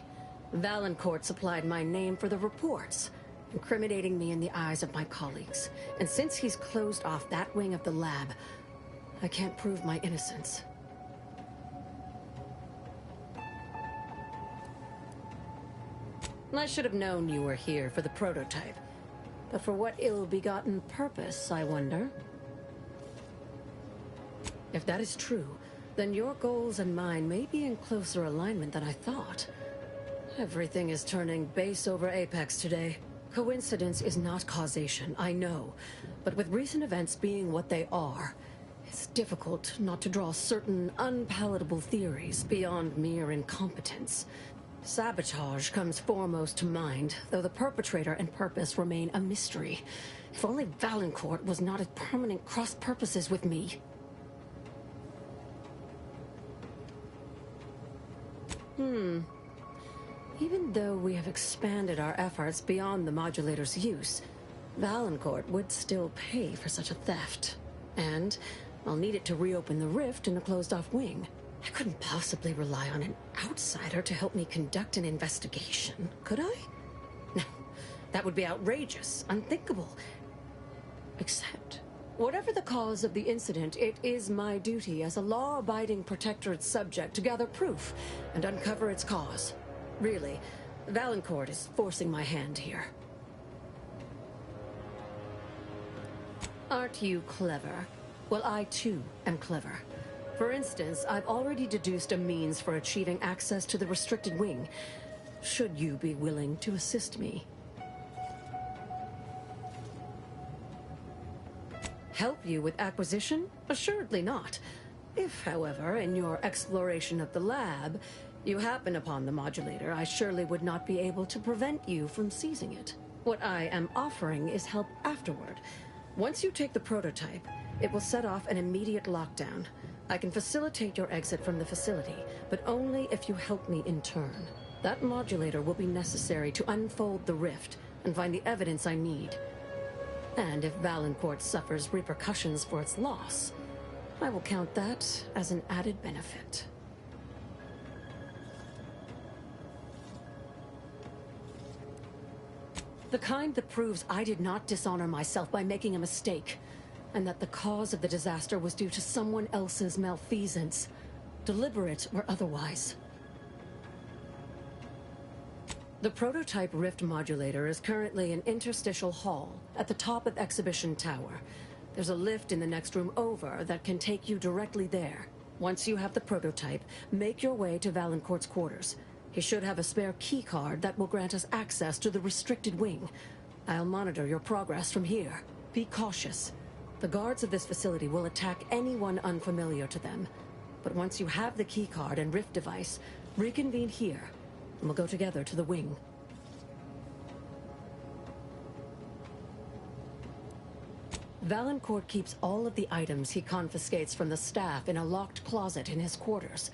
Valancourt supplied my name for the reports, incriminating me in the eyes of my colleagues. And since he's closed off that wing of the lab, I can't prove my innocence. I should have known you were here for the prototype. But for what ill-begotten purpose, I wonder? If that is true, then your goals and mine may be in closer alignment than I thought. Everything is turning base over apex today. Coincidence is not causation, I know. But with recent events being what they are, it's difficult not to draw certain unpalatable theories beyond mere incompetence. Sabotage comes foremost to mind, though the perpetrator and purpose remain a mystery. If only Valancourt was not at permanent cross-purposes with me. Even though we have expanded our efforts beyond the modulator's use, Valancourt would still pay for such a theft. And I'll need it to reopen the rift in the closed-off wing. I couldn't possibly rely on an outsider to help me conduct an investigation, could I? No, that would be outrageous, unthinkable. Except, whatever the cause of the incident, it is my duty as a law-abiding Protectorate subject to gather proof and uncover its cause. Really, Valancourt is forcing my hand here. Aren't you clever? Well, I too am clever. For instance, I've already deduced a means for achieving access to the restricted wing, should you be willing to assist me. Help you with acquisition? Assuredly not. If, however, in your exploration of the lab, you happen upon the modulator, I surely would not be able to prevent you from seizing it. What I am offering is help afterward. Once you take the prototype, it will set off an immediate lockdown. I can facilitate your exit from the facility, but only if you help me in turn. That modulator will be necessary to unfold the rift and find the evidence I need. And if Valancourt suffers repercussions for its loss, I will count that as an added benefit. The kind that proves I did not dishonor myself by making a mistake, and that the cause of the disaster was due to someone else's malfeasance, deliberate or otherwise. The prototype rift modulator is currently in Interstitial Hall, at the top of Exhibition Tower. There's a lift in the next room over that can take you directly there. Once you have the prototype, make your way to Valancourt's quarters. He should have a spare key card that will grant us access to the restricted wing. I'll monitor your progress from here. Be cautious. The guards of this facility will attack anyone unfamiliar to them. But once you have the key card and rift device, reconvene here, and we'll go together to the wing. Valancourt keeps all of the items he confiscates from the staff in a locked closet in his quarters.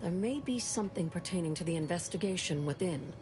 There may be something pertaining to the investigation within.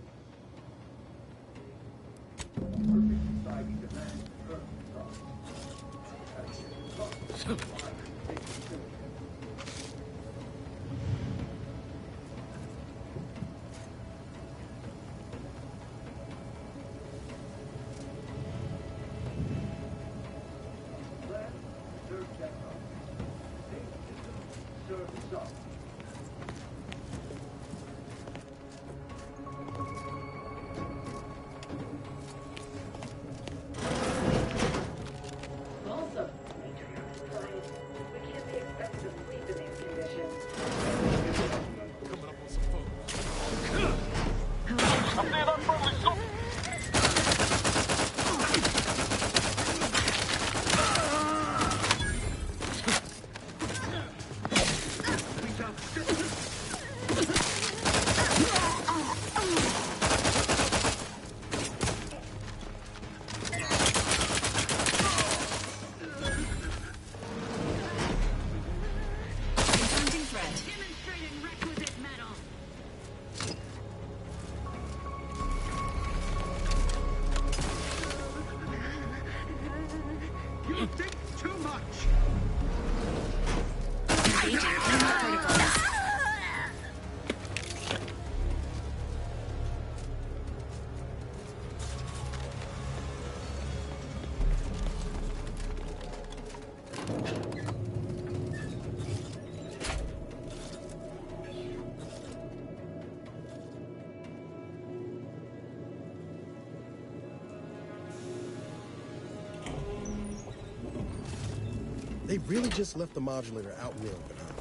They really just left the modulator out in the open, huh?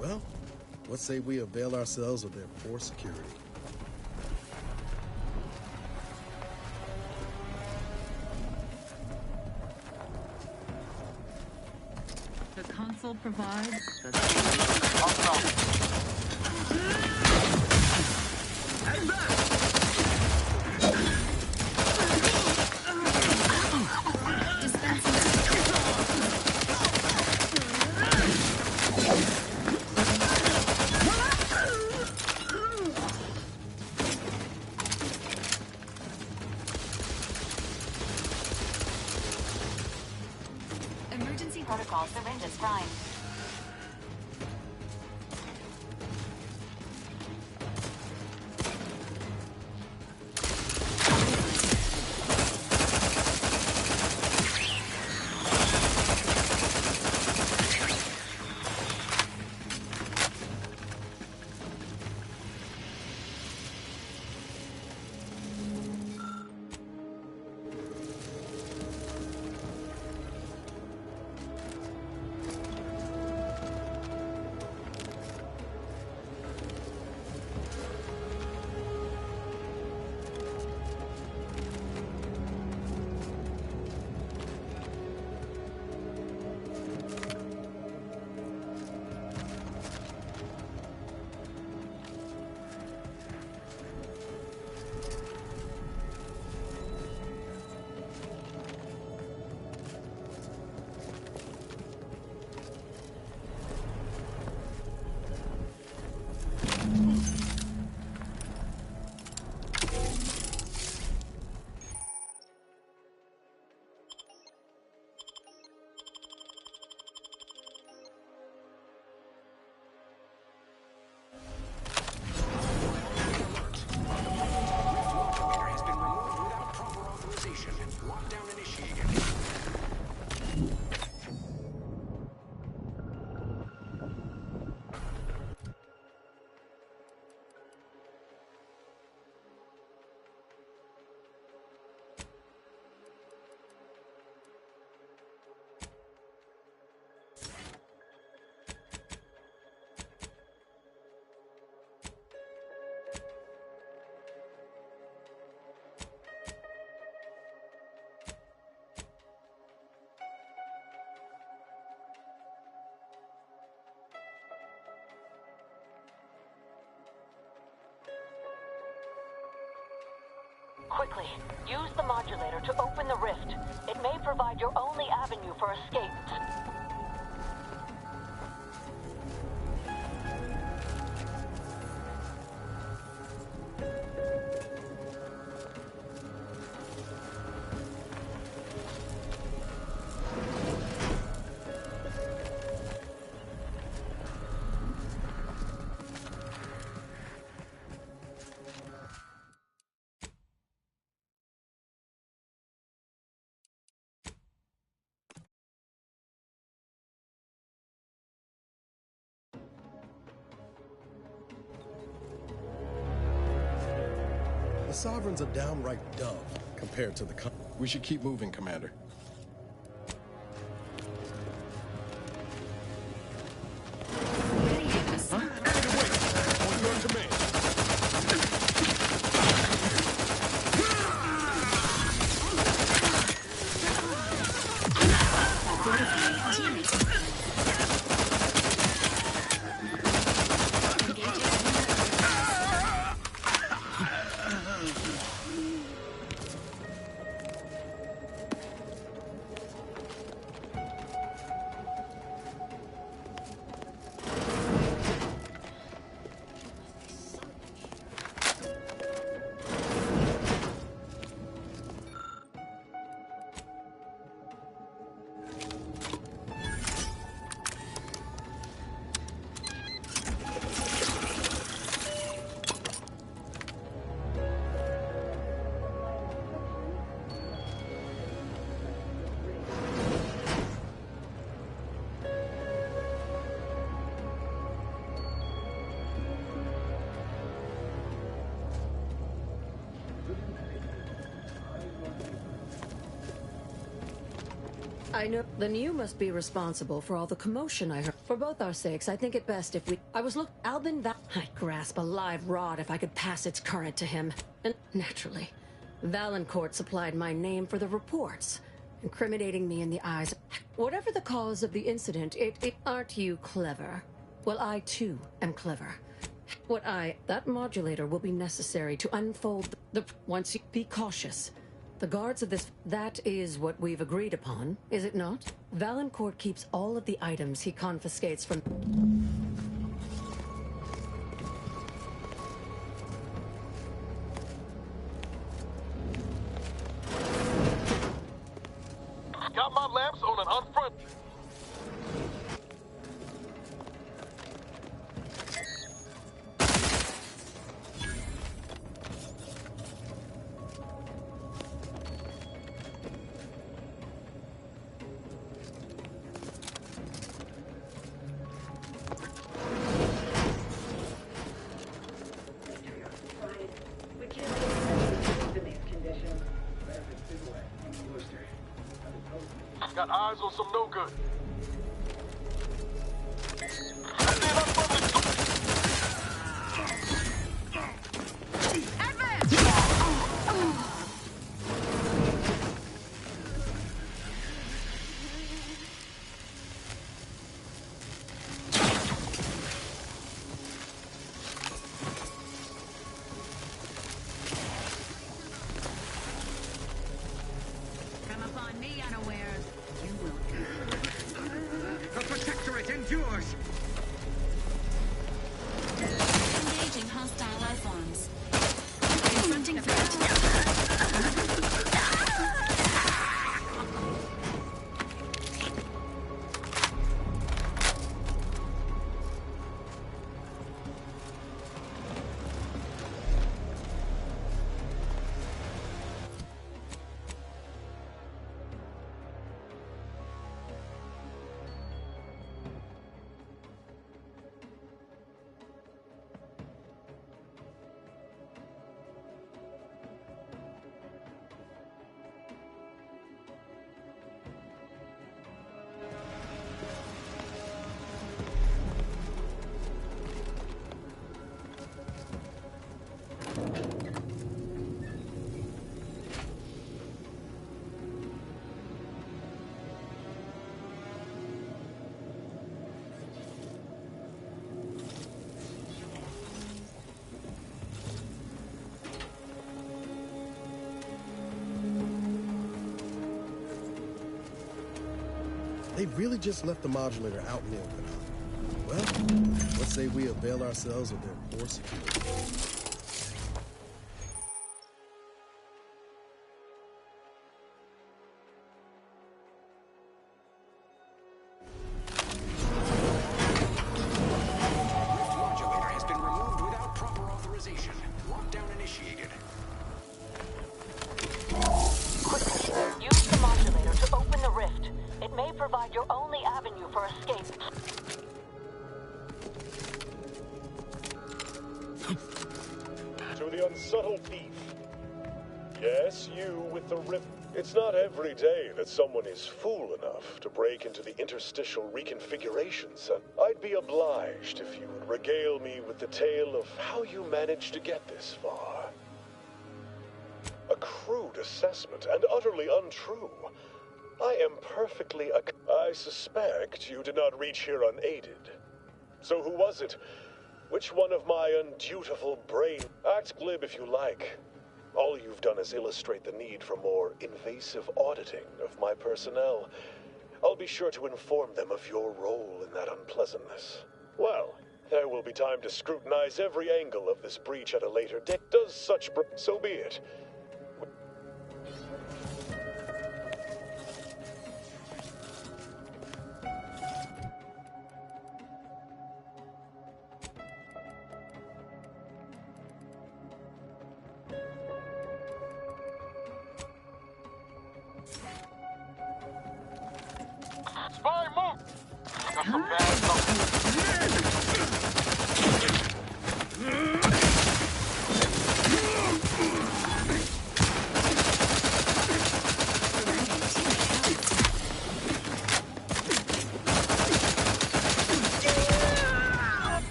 Well, let's say we avail ourselves of their poor security. The console provides the... Hang back! Emergency protocol syringes prime. Quickly, use the modulator to open the rift. It may provide your only avenue for escape. The Sovereign's a downright dove compared to the... We should keep moving, Commander. I know. Then you must be responsible for all the commotion I heard. For both our sakes, I think it best if we... Albin I'd grasp a live rod if I could pass its current to him. And naturally, Valancourt supplied my name for the reports, incriminating me in the eyes. Whatever the cause of the incident, aren't you clever? Well, I too am clever. That modulator will be necessary to unfold once you... Be cautious. The guards of this... That is what we've agreed upon, is it not? Valancourt keeps all of the items he confiscates from... Got my lamps on an unfront. Got eyes on some no good. Come upon me unawares. You will. The Protectorate endures! Engaging hostile life forms. Confronting threat. They really just left the modulator out in the open, huh? Well, let's say we avail ourselves of their poor security. Modulator has been removed without proper authorization. Lockdown initiated. Quickly, use the modulator to open the rift. It may provide your only avenue for escape. To the unsubtle thief. Yes, you with the rip. It's not every day that someone is fool enough to break into the interstitial reconfiguration, son. I'd be obliged if you would regale me with the tale of how you managed to get this far. A crude assessment and utterly untrue. I am perfectly... I suspect you did not reach here unaided. So who was it? Which one of my undutiful brain... Act glib if you like. All you've done is illustrate the need for more invasive auditing of my personnel. I'll be sure to inform them of your role in that unpleasantness. Well, there will be time to scrutinize every angle of this breach at a later date. Does such... So be it. Spy move! Got some bad stuff.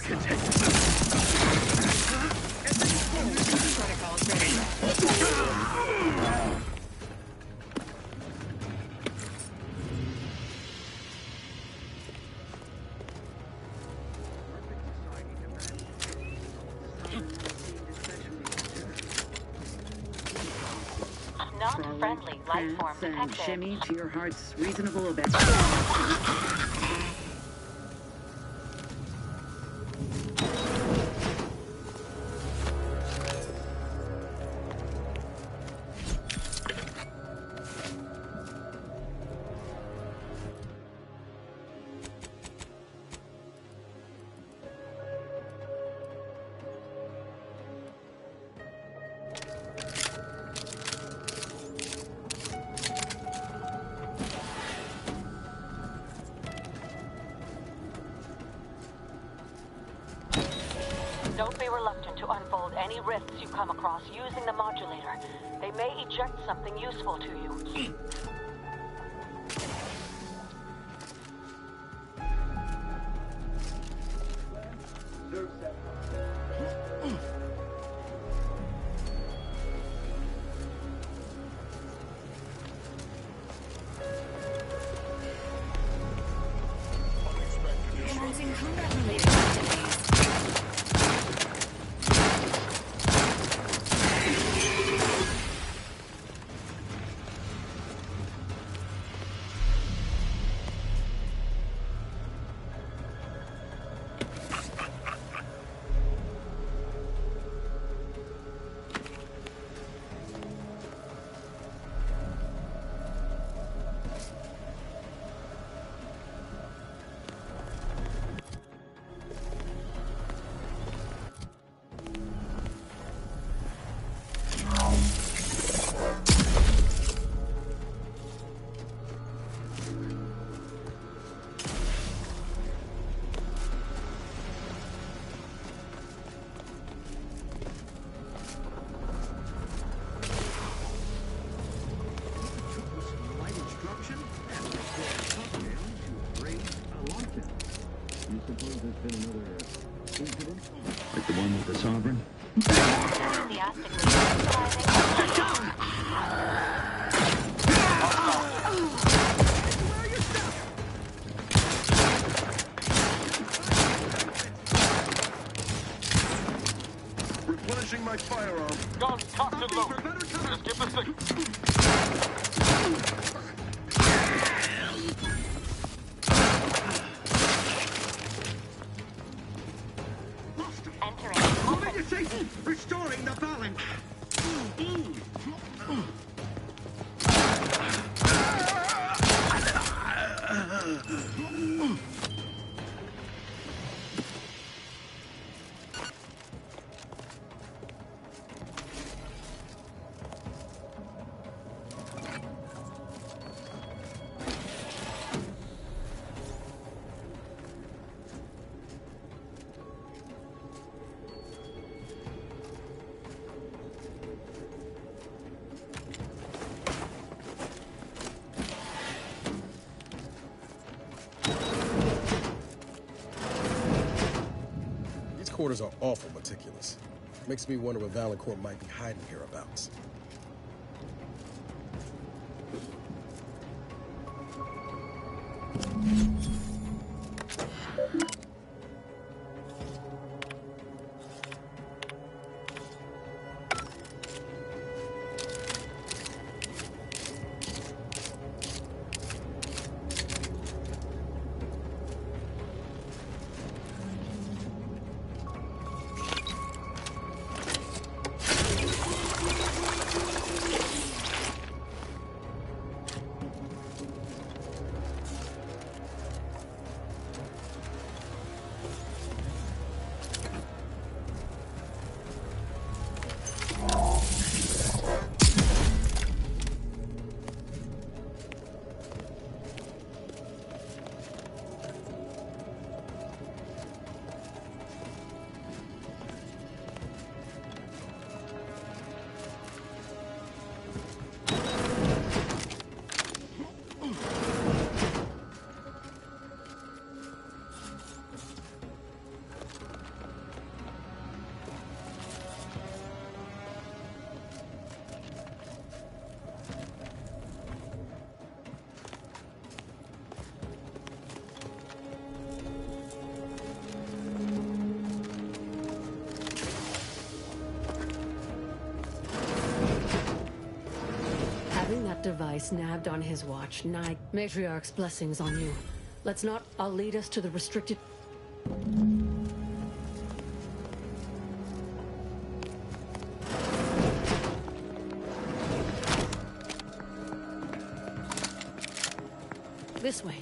Protocols ready. Not friendly life form And detected. shimmy to your heart's reasonable obey. Don't be reluctant to unfold any rifts you come across using the modulator. They may eject something useful to you. Analyzing combat-related activities. Like the one with the Sovereign? Replenishing my firearm. Guns cocked and loaded. Just give the signal. Restoring the balance. Quarters are awful meticulous. Makes me wonder what Valancourt might be hiding hereabouts. device nabbed on his watch. Matriarch's blessings on you. Let's not... I'll lead us to the restricted... This way.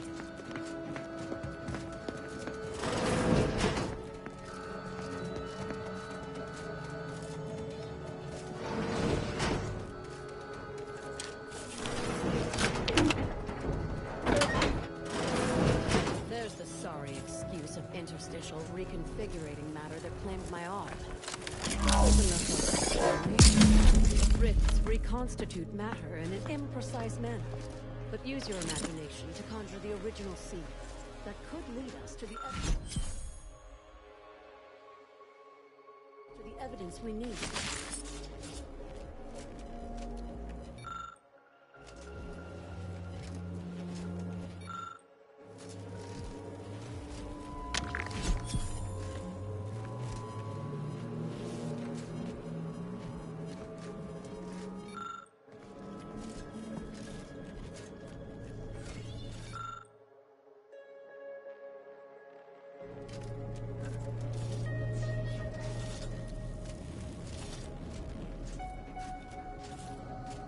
There's the sorry excuse of interstitial reconfigurating matter that claimed my arm. Rifts reconstitute matter in an imprecise manner. But use your imagination to conjure the original seed that could lead us to the evidence we need.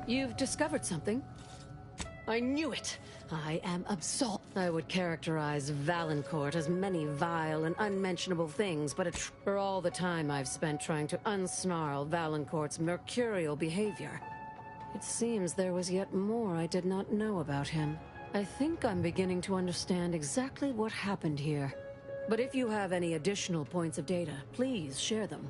You've discovered something. I knew it! I am absolved. I would characterize Valancourt as many vile and unmentionable things, but for all the time I've spent trying to unsnarl Valancourt's mercurial behavior, it seems there was yet more I did not know about him. I think I'm beginning to understand exactly what happened here. But if you have any additional points of data, please share them.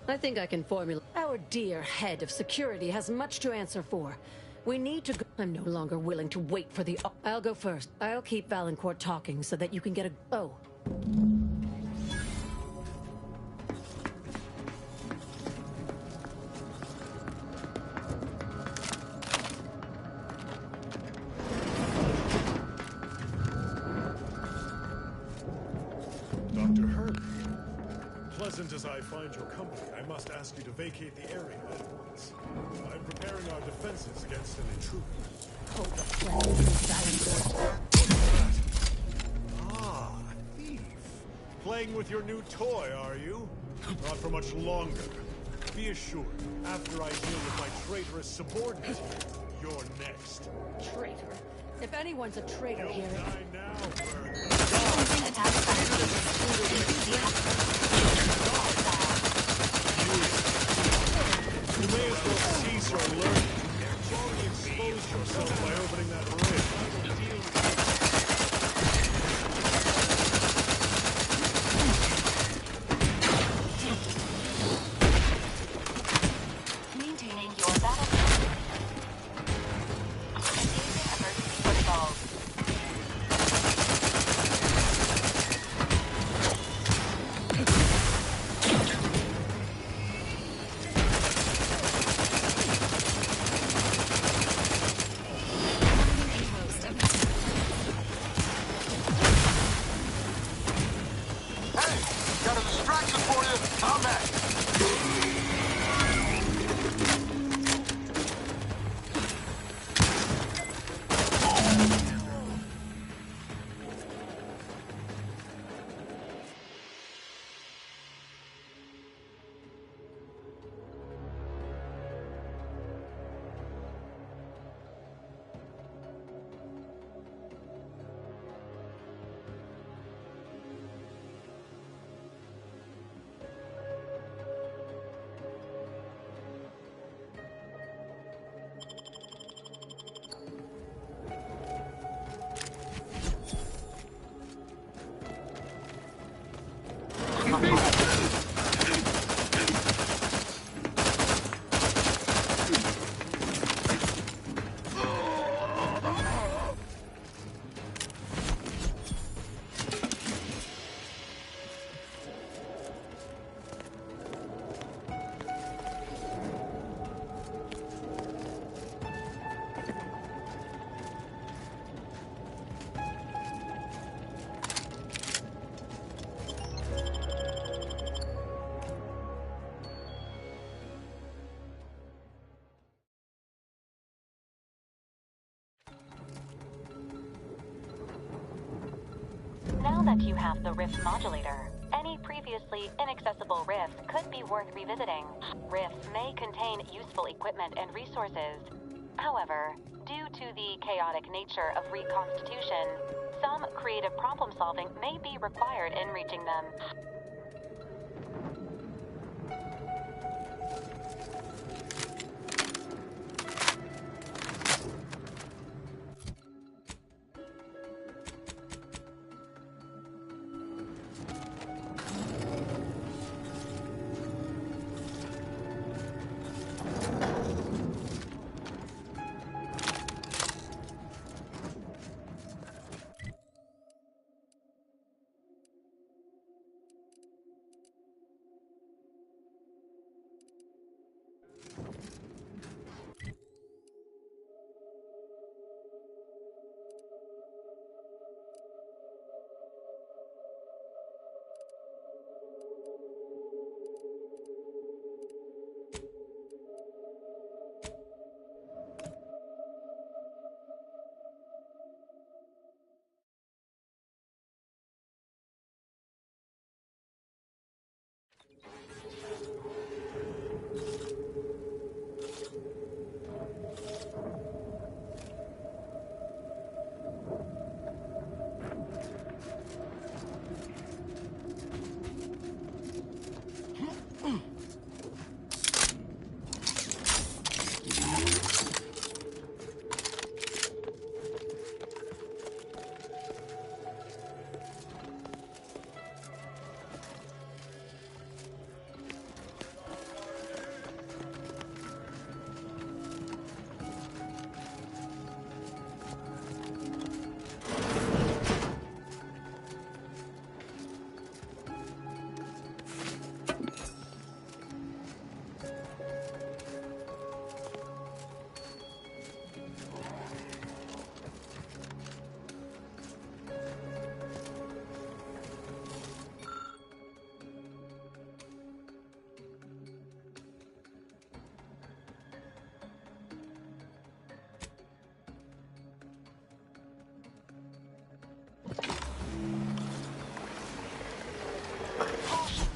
I think I can formulate. Our dear head of security has much to answer for. We need to go. I'm no longer willing to wait for the... I'll go first. I'll keep Valancourt talking so that you can get a... Oh. Dr. Hurley, pleasant as I find your company, I must ask you to vacate the area at once. I'm preparing our defenses against an intruder. Hold the flame, Ah, thief. Playing with your new toy, are you? Not for much longer. Be assured, after I deal with my traitorous subordinate, you're next. Traitor? If anyone's a traitor here... Die now, You may as well cease your learning. You've already exposed yourself by opening that Maintaining your battlefield. Engaging emergency protocols. Got a distraction for you. I'm back. that you have the rift modulator, any previously inaccessible rift could be worth revisiting. Rifts may contain useful equipment and resources. However, due to the chaotic nature of reconstitution, some creative problem solving may be required in reaching them.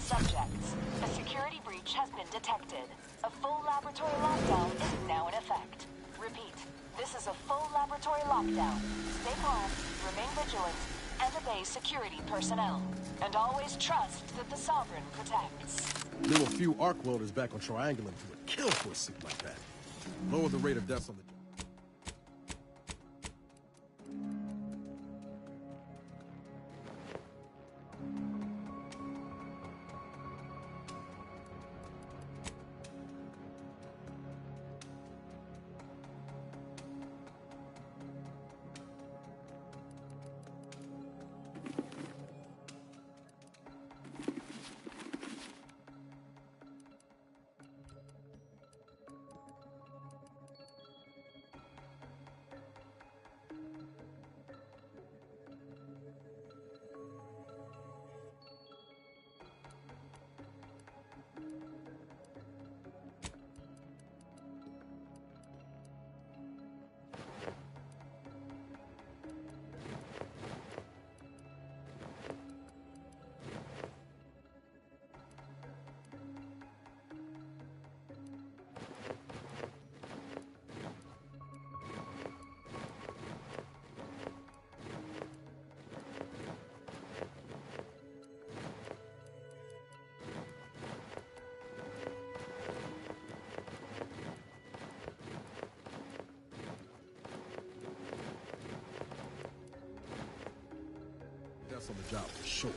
Subjects, a security breach has been detected. A full laboratory lockdown is now in effect. Repeat, this is a full laboratory lockdown. Stay calm, remain vigilant, and obey security personnel. And always trust that the Sovereign protects. Knew a few arc welders back on Triangular who would kill for a suit like that. Lower the rate of deaths on the job. On the job for sure.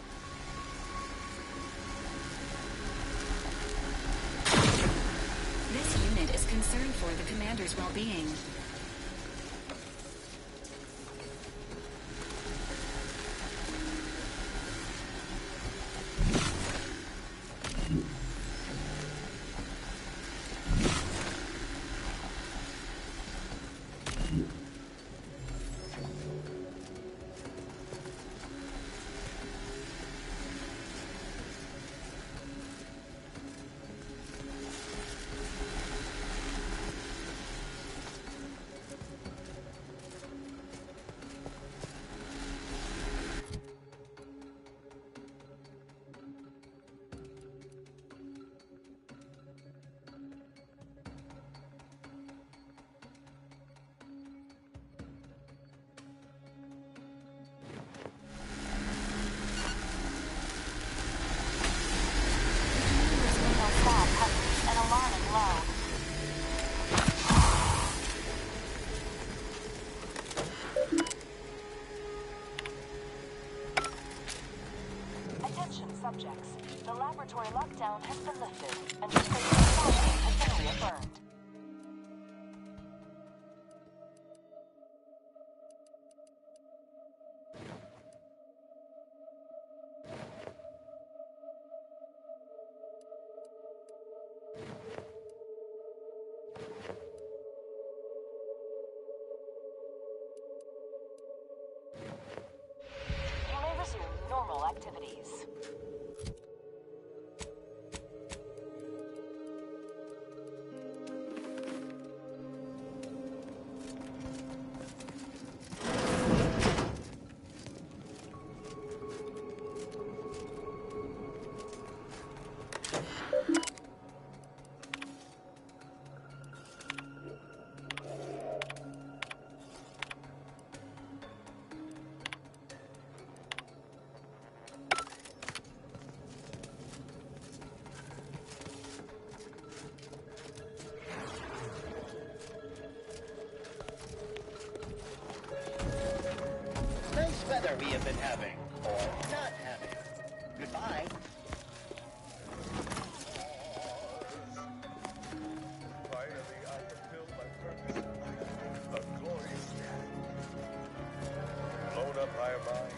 This unit is concerned for the commander's well-being. subjects. The laboratory lockdown has been lifted, and the state of sovereignty has been reaffirmed. You may resume normal activities. Nice weather we have been having, or not having. Goodbye. Finally, I fulfilled my purpose. A glorious death. Blown up by a mine.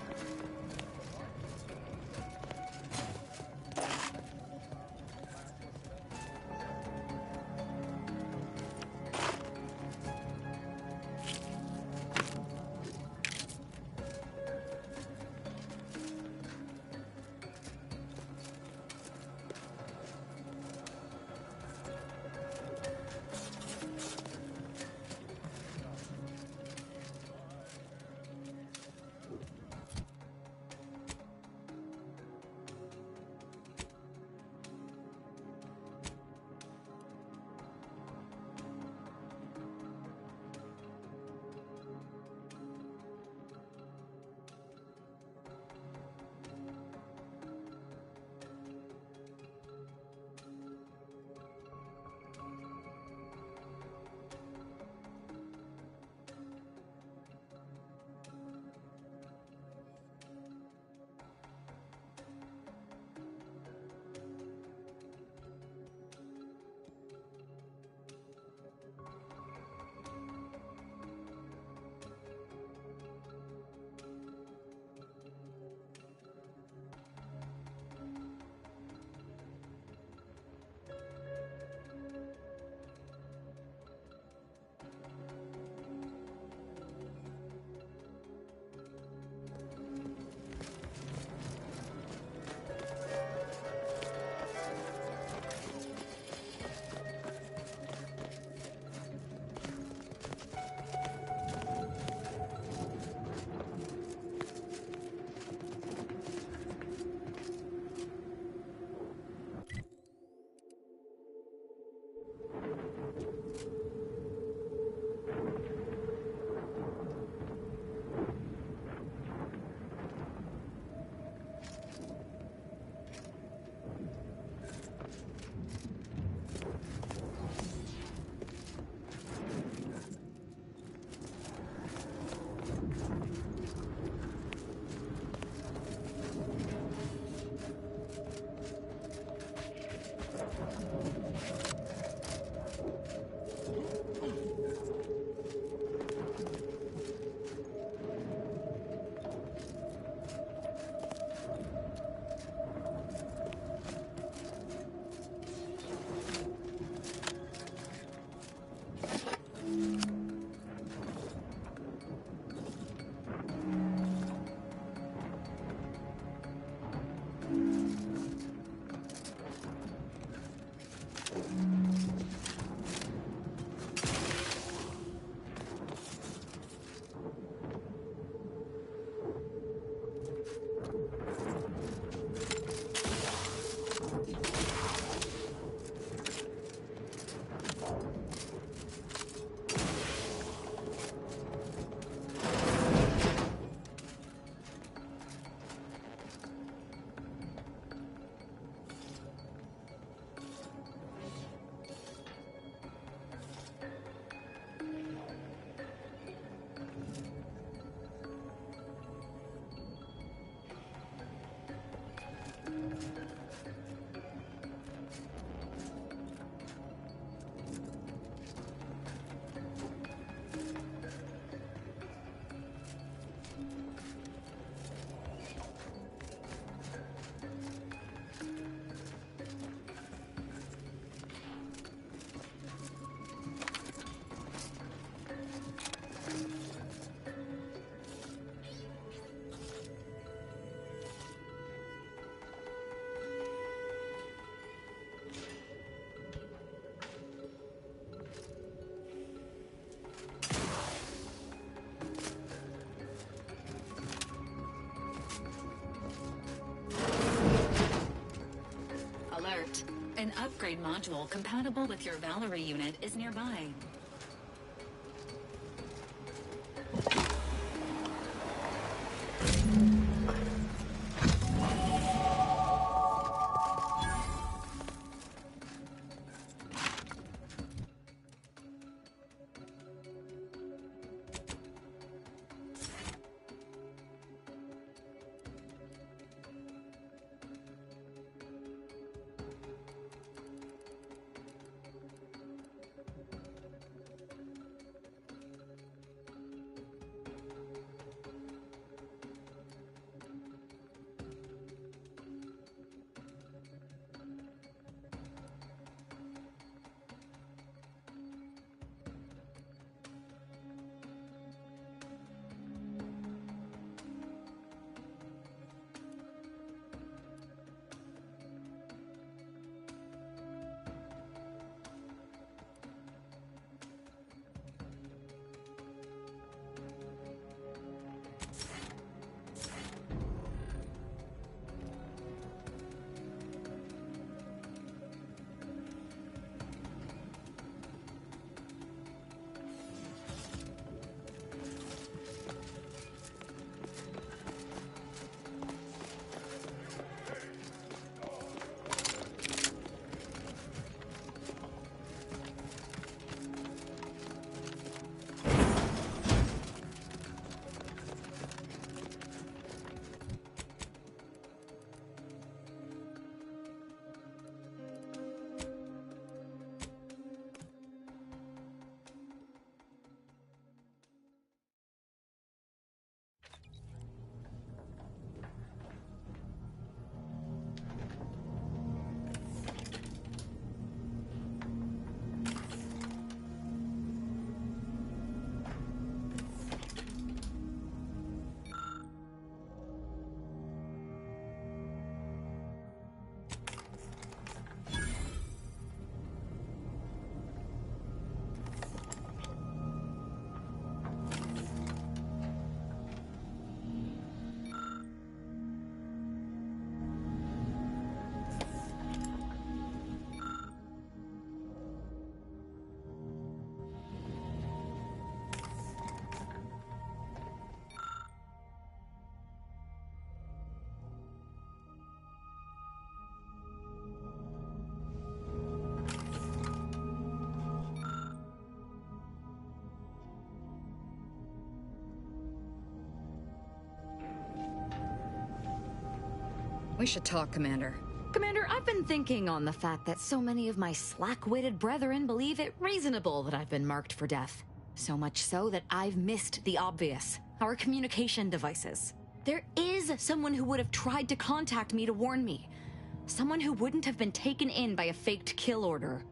upgrade module compatible with your Valerie unit is nearby. We should talk, Commander. Commander, I've been thinking on the fact that so many of my slack-witted brethren believe it reasonable that I've been marked for death. So much so that I've missed the obvious. Our communication devices. There is someone who would have tried to contact me to warn me. Someone who wouldn't have been taken in by a faked kill order.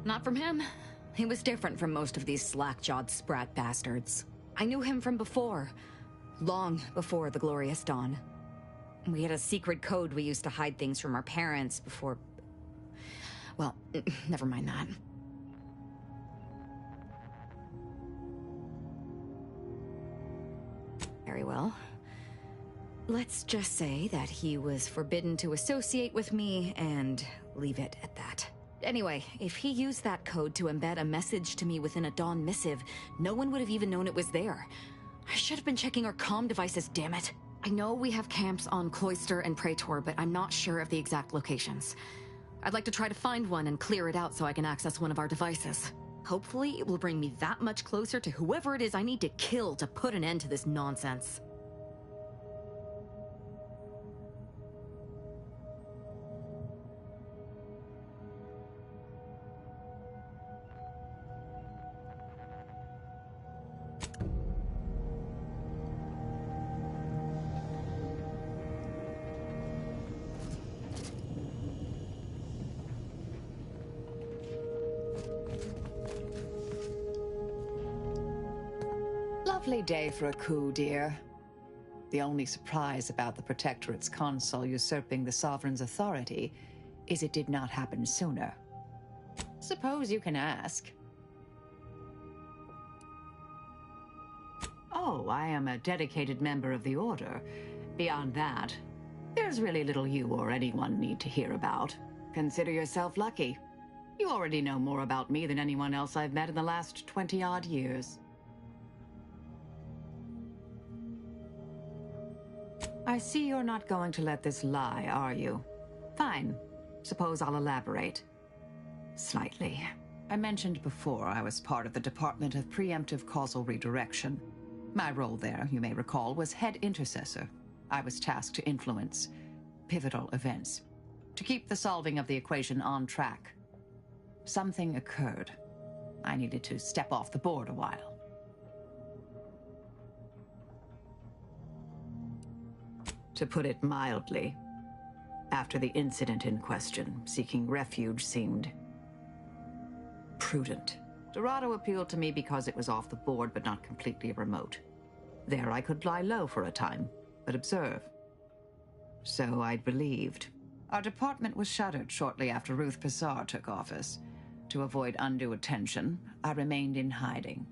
Not from him. He was different from most of these slack-jawed sprat bastards. I knew him from before. Long before the Glorious Dawn. We had a secret code we used to hide things from our parents before... Well, never mind that. Very well. Let's just say that he was forbidden to associate with me and leave it at that. Anyway, if he used that code to embed a message to me within a Dawn missive, no one would have even known it was there. I should have been checking our comm devices, damn it. I know we have camps on Cloister and Praetor, but I'm not sure of the exact locations. I'd like to try to find one and clear it out so I can access one of our devices. Hopefully, it will bring me that much closer to whoever it is I need to kill to put an end to this nonsense. Lovely day for a coup, dear. The only surprise about the Protectorate's consul usurping the Sovereign's authority is it did not happen sooner. Suppose you can ask. Oh, I am a dedicated member of the Order. Beyond that, There's really little you or anyone need to hear about. Consider yourself lucky. You already know more about me than anyone else I've met in the last 20-odd years. I see you're not going to let this lie, are you? Fine. Suppose I'll elaborate. Slightly. I mentioned before I was part of the Department of Preemptive Causal Redirection. My role there, you may recall, was head intercessor. I was tasked to influence pivotal events, to keep the solving of the equation on track. Something occurred. I needed to step off the board a while. To put it mildly, after the incident in question, seeking refuge seemed prudent. Dorado appealed to me because it was off the board but not completely remote. There I could lie low for a time, but observe. So I'd believed. Our department was shuttered shortly after Ruth Pissar took office. To avoid undue attention, I remained in hiding.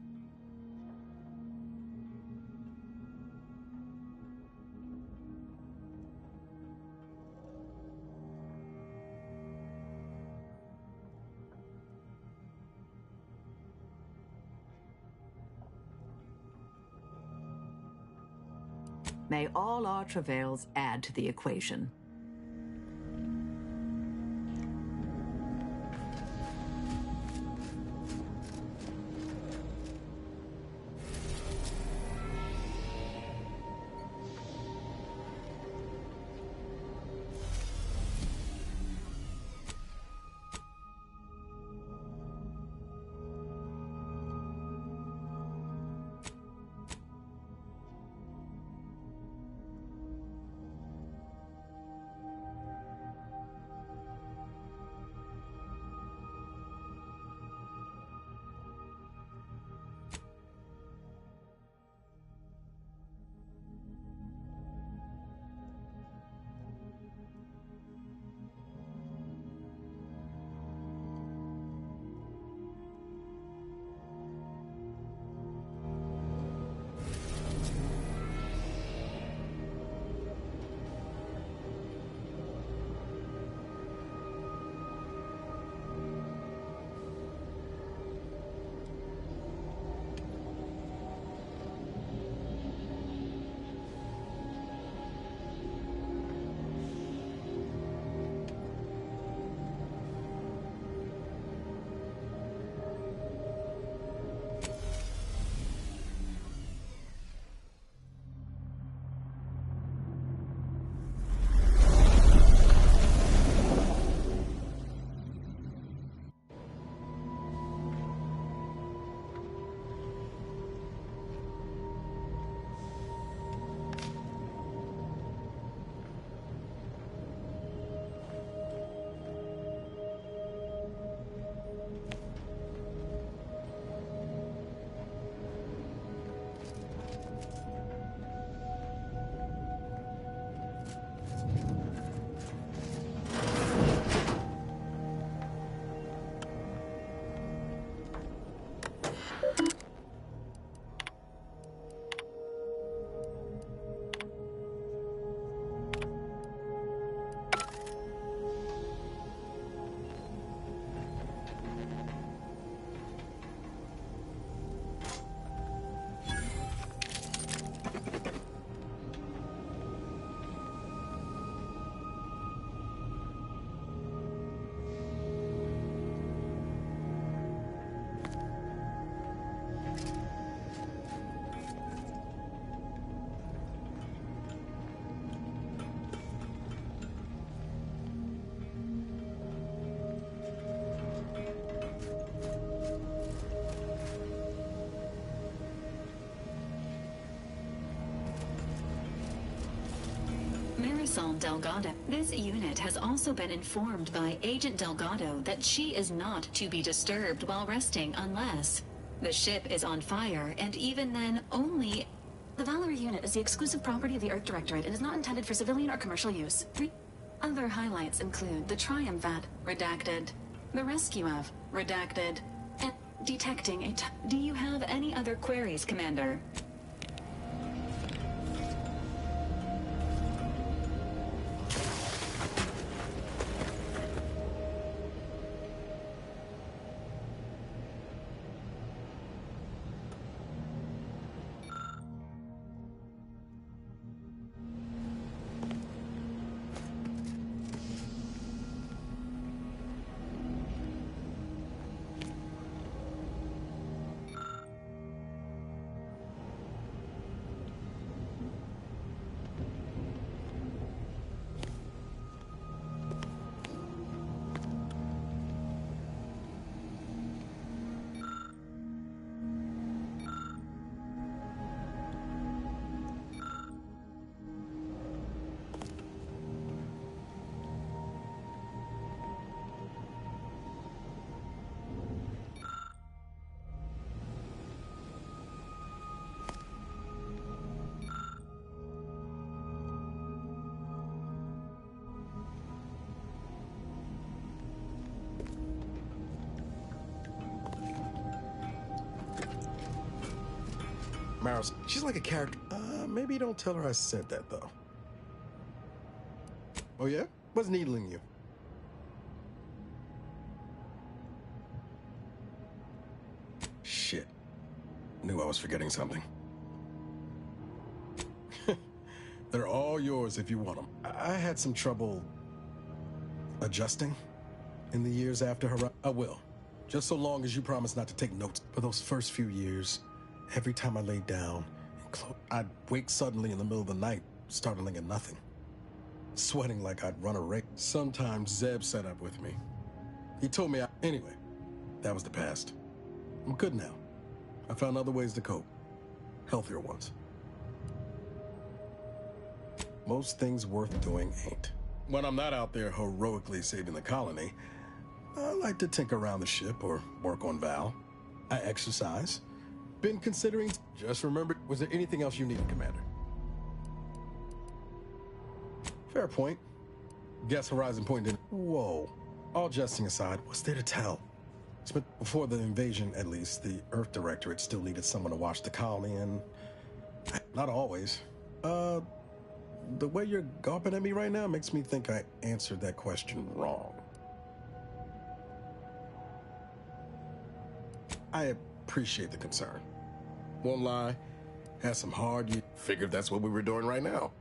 May all our travails add to the equation. Marisol Delgado. This unit has also been informed by Agent Delgado that she is not to be disturbed while resting unless the ship is on fire, and even then only... The Valerie unit is the exclusive property of the Earth Directorate and is not intended for civilian or commercial use. Other highlights include the Triumphat, redacted, the rescue of, redacted, and detecting a... Do you have any other queries, Commander? Maros, she's like a character. Maybe don't tell her I said that, though. Oh, yeah? What's needling you? Shit. Knew I was forgetting something. They're all yours if you want them. I had some trouble adjusting in the years after her. I will. Just so long as you promise not to take notes. For those first few years, every time I laid down, I'd wake suddenly in the middle of the night, startling at nothing. Sweating like I'd run a race. Sometimes Zeb set up with me. He told me anyway, that was the past. I'm good now. I found other ways to cope. Healthier ones. Most things worth doing ain't. When I'm not out there heroically saving the colony, I like to tinker around the ship or work on Val. I exercise. Been considering... Just remember, was there anything else you needed, Commander? Fair point. Guess Horizon Point didn't... Whoa. All jesting aside, what's there to tell? Before the invasion, at least, the Earth Directorate still needed someone to watch the colony, and... Not always. The way you're gawping at me right now makes me think I answered that question wrong. I appreciate the concern. Won't lie, had some hard... Figured that's what we were doing right now.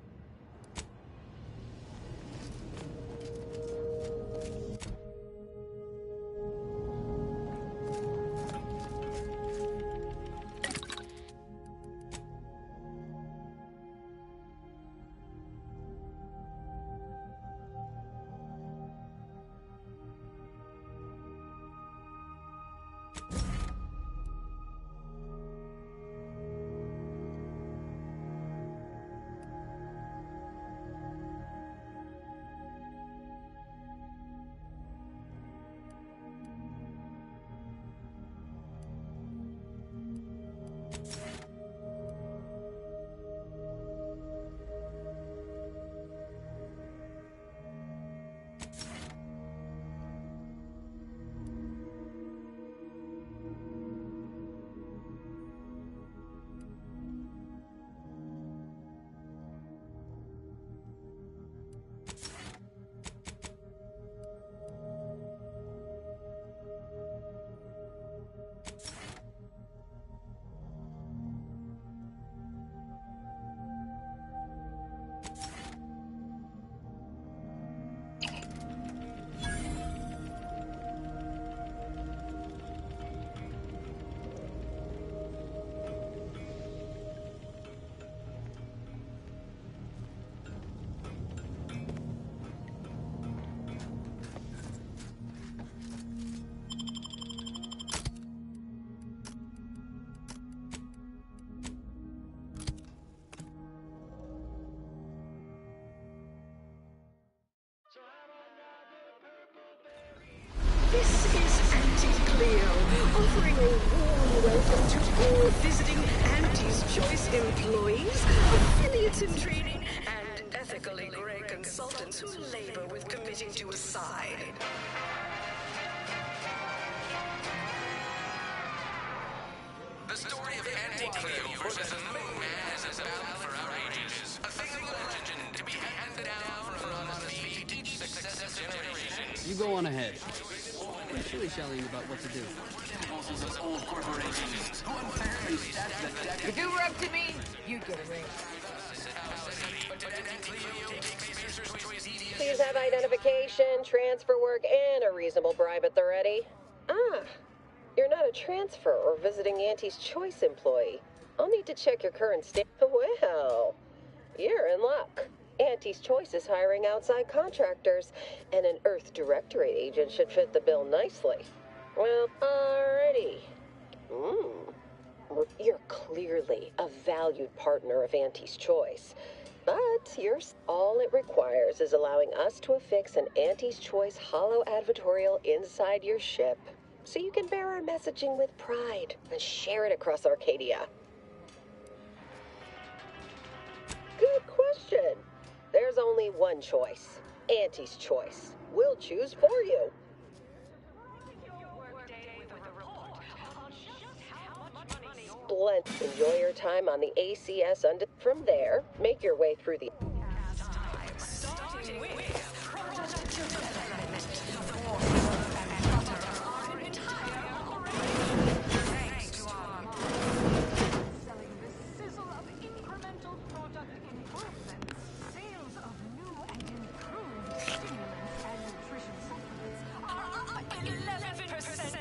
This is Auntie Cleo, offering a warm welcome to all visiting Auntie's Choice employees, affiliates in training, and ethically grey consultants who labor with committing to a side. The story of Auntie Cleo versus the Moon Man is a battle for our ages. A thing of legend to be handed down from honesty to each successive generation. You go on ahead. We're shilly-shallying about what to do. If you were up to me, you'd get a raise. Please have identification, transfer work, and a reasonable bribe at the ready. Ah, you're not a transfer or visiting Auntie's Choice employee. I'll need to check your current state. Well, you're in luck. Auntie's Choice is hiring outside contractors, and an Earth Directorate agent should fit the bill nicely. Well, alrighty. You're clearly a valued partner of Auntie's Choice. But all it requires is allowing us to affix an Auntie's Choice holo advertorial inside your ship, so you can bear our messaging with pride and share it across Arcadia. Good question. There's only one choice. Auntie's Choice. We'll choose for you. Splendid. Enjoy your time on the ACS. From there, make your way through the... Starting with product development. Our entire operation. Thanks to our selling the sizzle of incremental product improvements. Sales of new and improved stimulants and nutrition supplements are up 11%.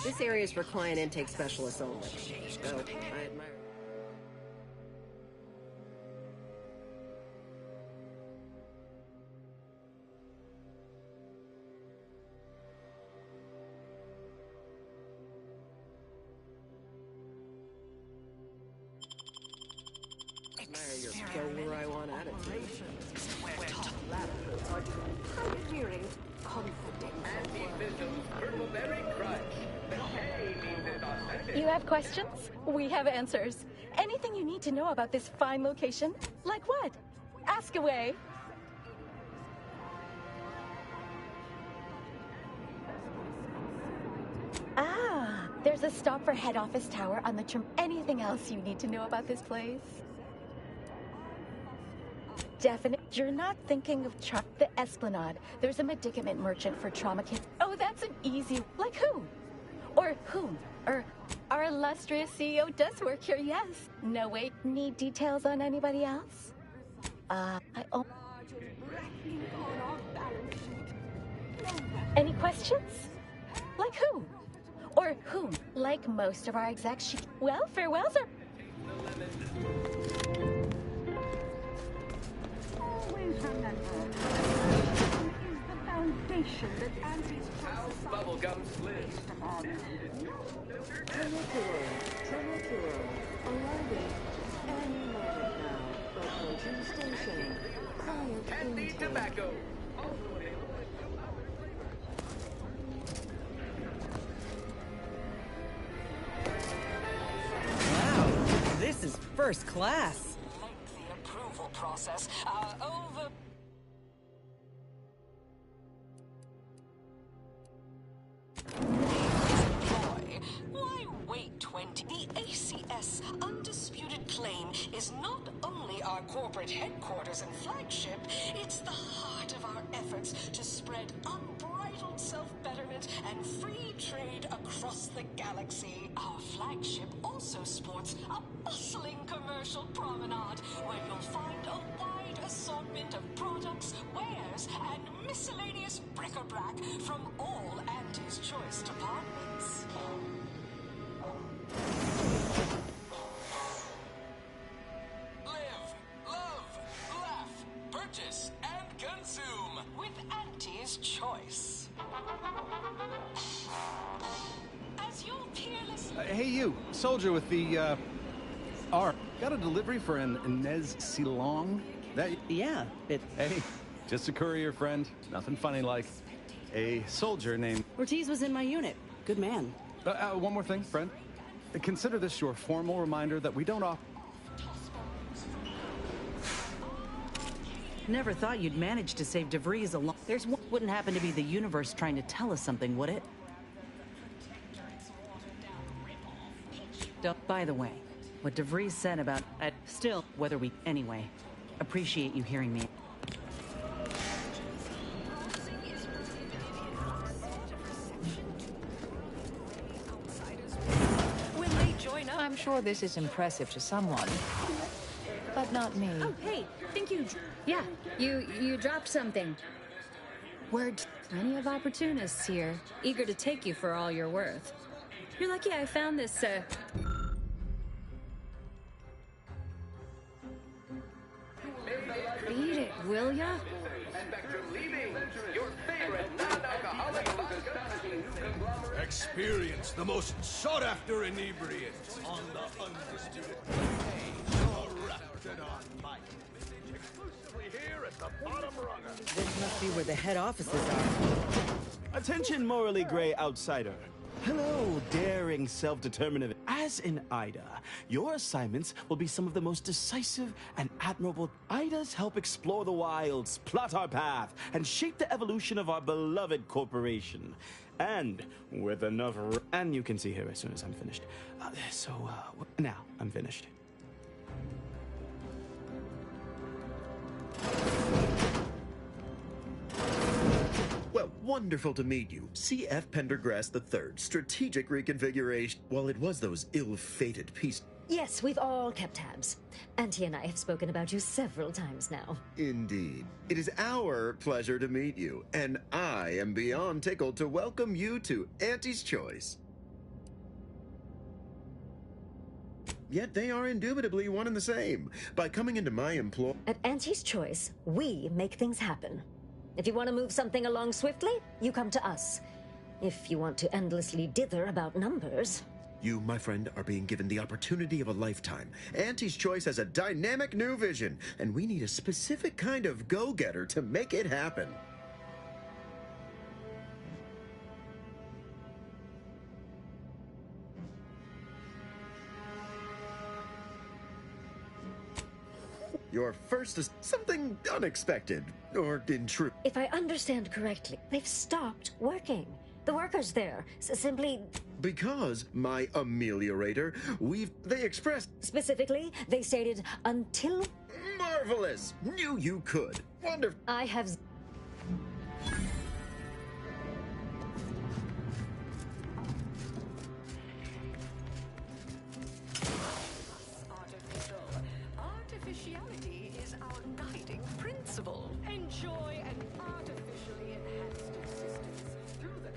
This area is for client intake specialists only. So, I admire... your skill where I want attitude. Where top labs are doing pioneering, confident You have questions? We have answers. Anything you need to know about this fine location? Like what? Ask away. Ah, there's a stop for head office tower on the trim. Anything else you need to know about this place? Definite. You're not thinking of the Esplanade. There's a medicament merchant for trauma kit. Oh, that's an easy. Like who? Or whom? Or our illustrious CEO does work here, yes. No, wait. Need details on anybody else? Any questions? Like who? Or whom? Like most of our execs. Well, farewell, sir. Always remember, is the foundation that anti-stress bubblegum lives. Trinicular, arriving any moment now. Approaching station. Client Candy intake. tobacco. Wow, this is first class. Lengthy approval process. Over. Why wait 20? The ACS undisputed claim is not only our corporate headquarters and flagship, it's the heart of our efforts to spread unbridled self-betterment and free trade across the galaxy. Our flagship also sports a bustling commercial promenade where you'll find a wide assortment of products, wares, and miscellaneous bric-a-brac from all Auntie's Choice departments. Live, love, laugh, purchase, and consume with Auntie's Choice. As your peerless... Hey you, soldier with the, R. Got a delivery for an Inez Silong? That... Yeah, Hey, just a courier friend. Nothing funny like. A soldier named... Ortiz was in my unit. Good man. One more thing, friend. Consider this your formal reminder that we don't Never thought you'd manage to save DeVries alone. There's one. Wouldn't happen to be the universe trying to tell us something, would it? By the way, what DeVries said about... still, whether we... Anyway, appreciate you hearing me. I'm sure this is impressive to someone, but not me. Oh, hey, thank you. Yeah, you dropped something. Word. Plenty of opportunists here, eager to take you for all you're worth. You're lucky I found this, Beat it, will ya? Experience the most sought-after inebriant on the undisputed Raptidon Mike. Exclusively here at the bottom runner. This must be where the head offices are. Attention, morally gray outsider. Hello, daring self-determinative. As in Ida, your assignments will be some of the most decisive and admirable. Idas help explore the wilds, plot our path, and shape the evolution of our beloved corporation. And with enough... And you can see here as soon as I'm finished. Now I'm finished. Well, wonderful to meet you. C.F. Pendergrass III, strategic reconfiguration. While it was those ill-fated pieces... Yes, we've all kept tabs. Auntie and I have spoken about you several times now. Indeed. It is our pleasure to meet you, and I am beyond tickled to welcome you to Auntie's Choice. Yet they are indubitably one and the same. By coming into my employ... At Auntie's Choice, we make things happen. If you want to move something along swiftly, you come to us. If you want to endlessly dither about numbers... You, my friend, are being given the opportunity of a lifetime. Auntie's Choice has a dynamic new vision, and we need a specific kind of go-getter to make it happen. Your first is something unexpected, or intrusive. If I understand correctly, they've stopped working. The workers there simply... Because, my ameliorator, they expressed... Specifically, they stated, until... Marvelous! Knew you could. Wonderful. I have... Artificiality is our guiding principle. Enjoy an artificially enhanced existence through the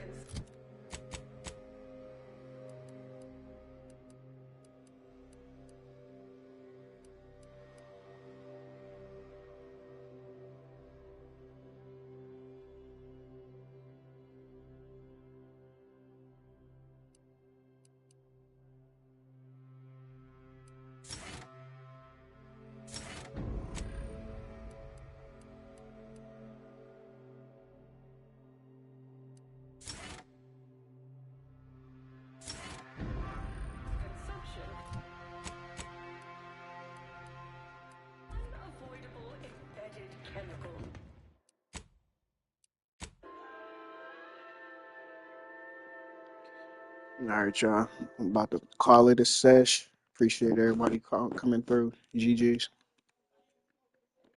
All right, y'all. I'm about to call it a sesh. Appreciate everybody coming through. GG's.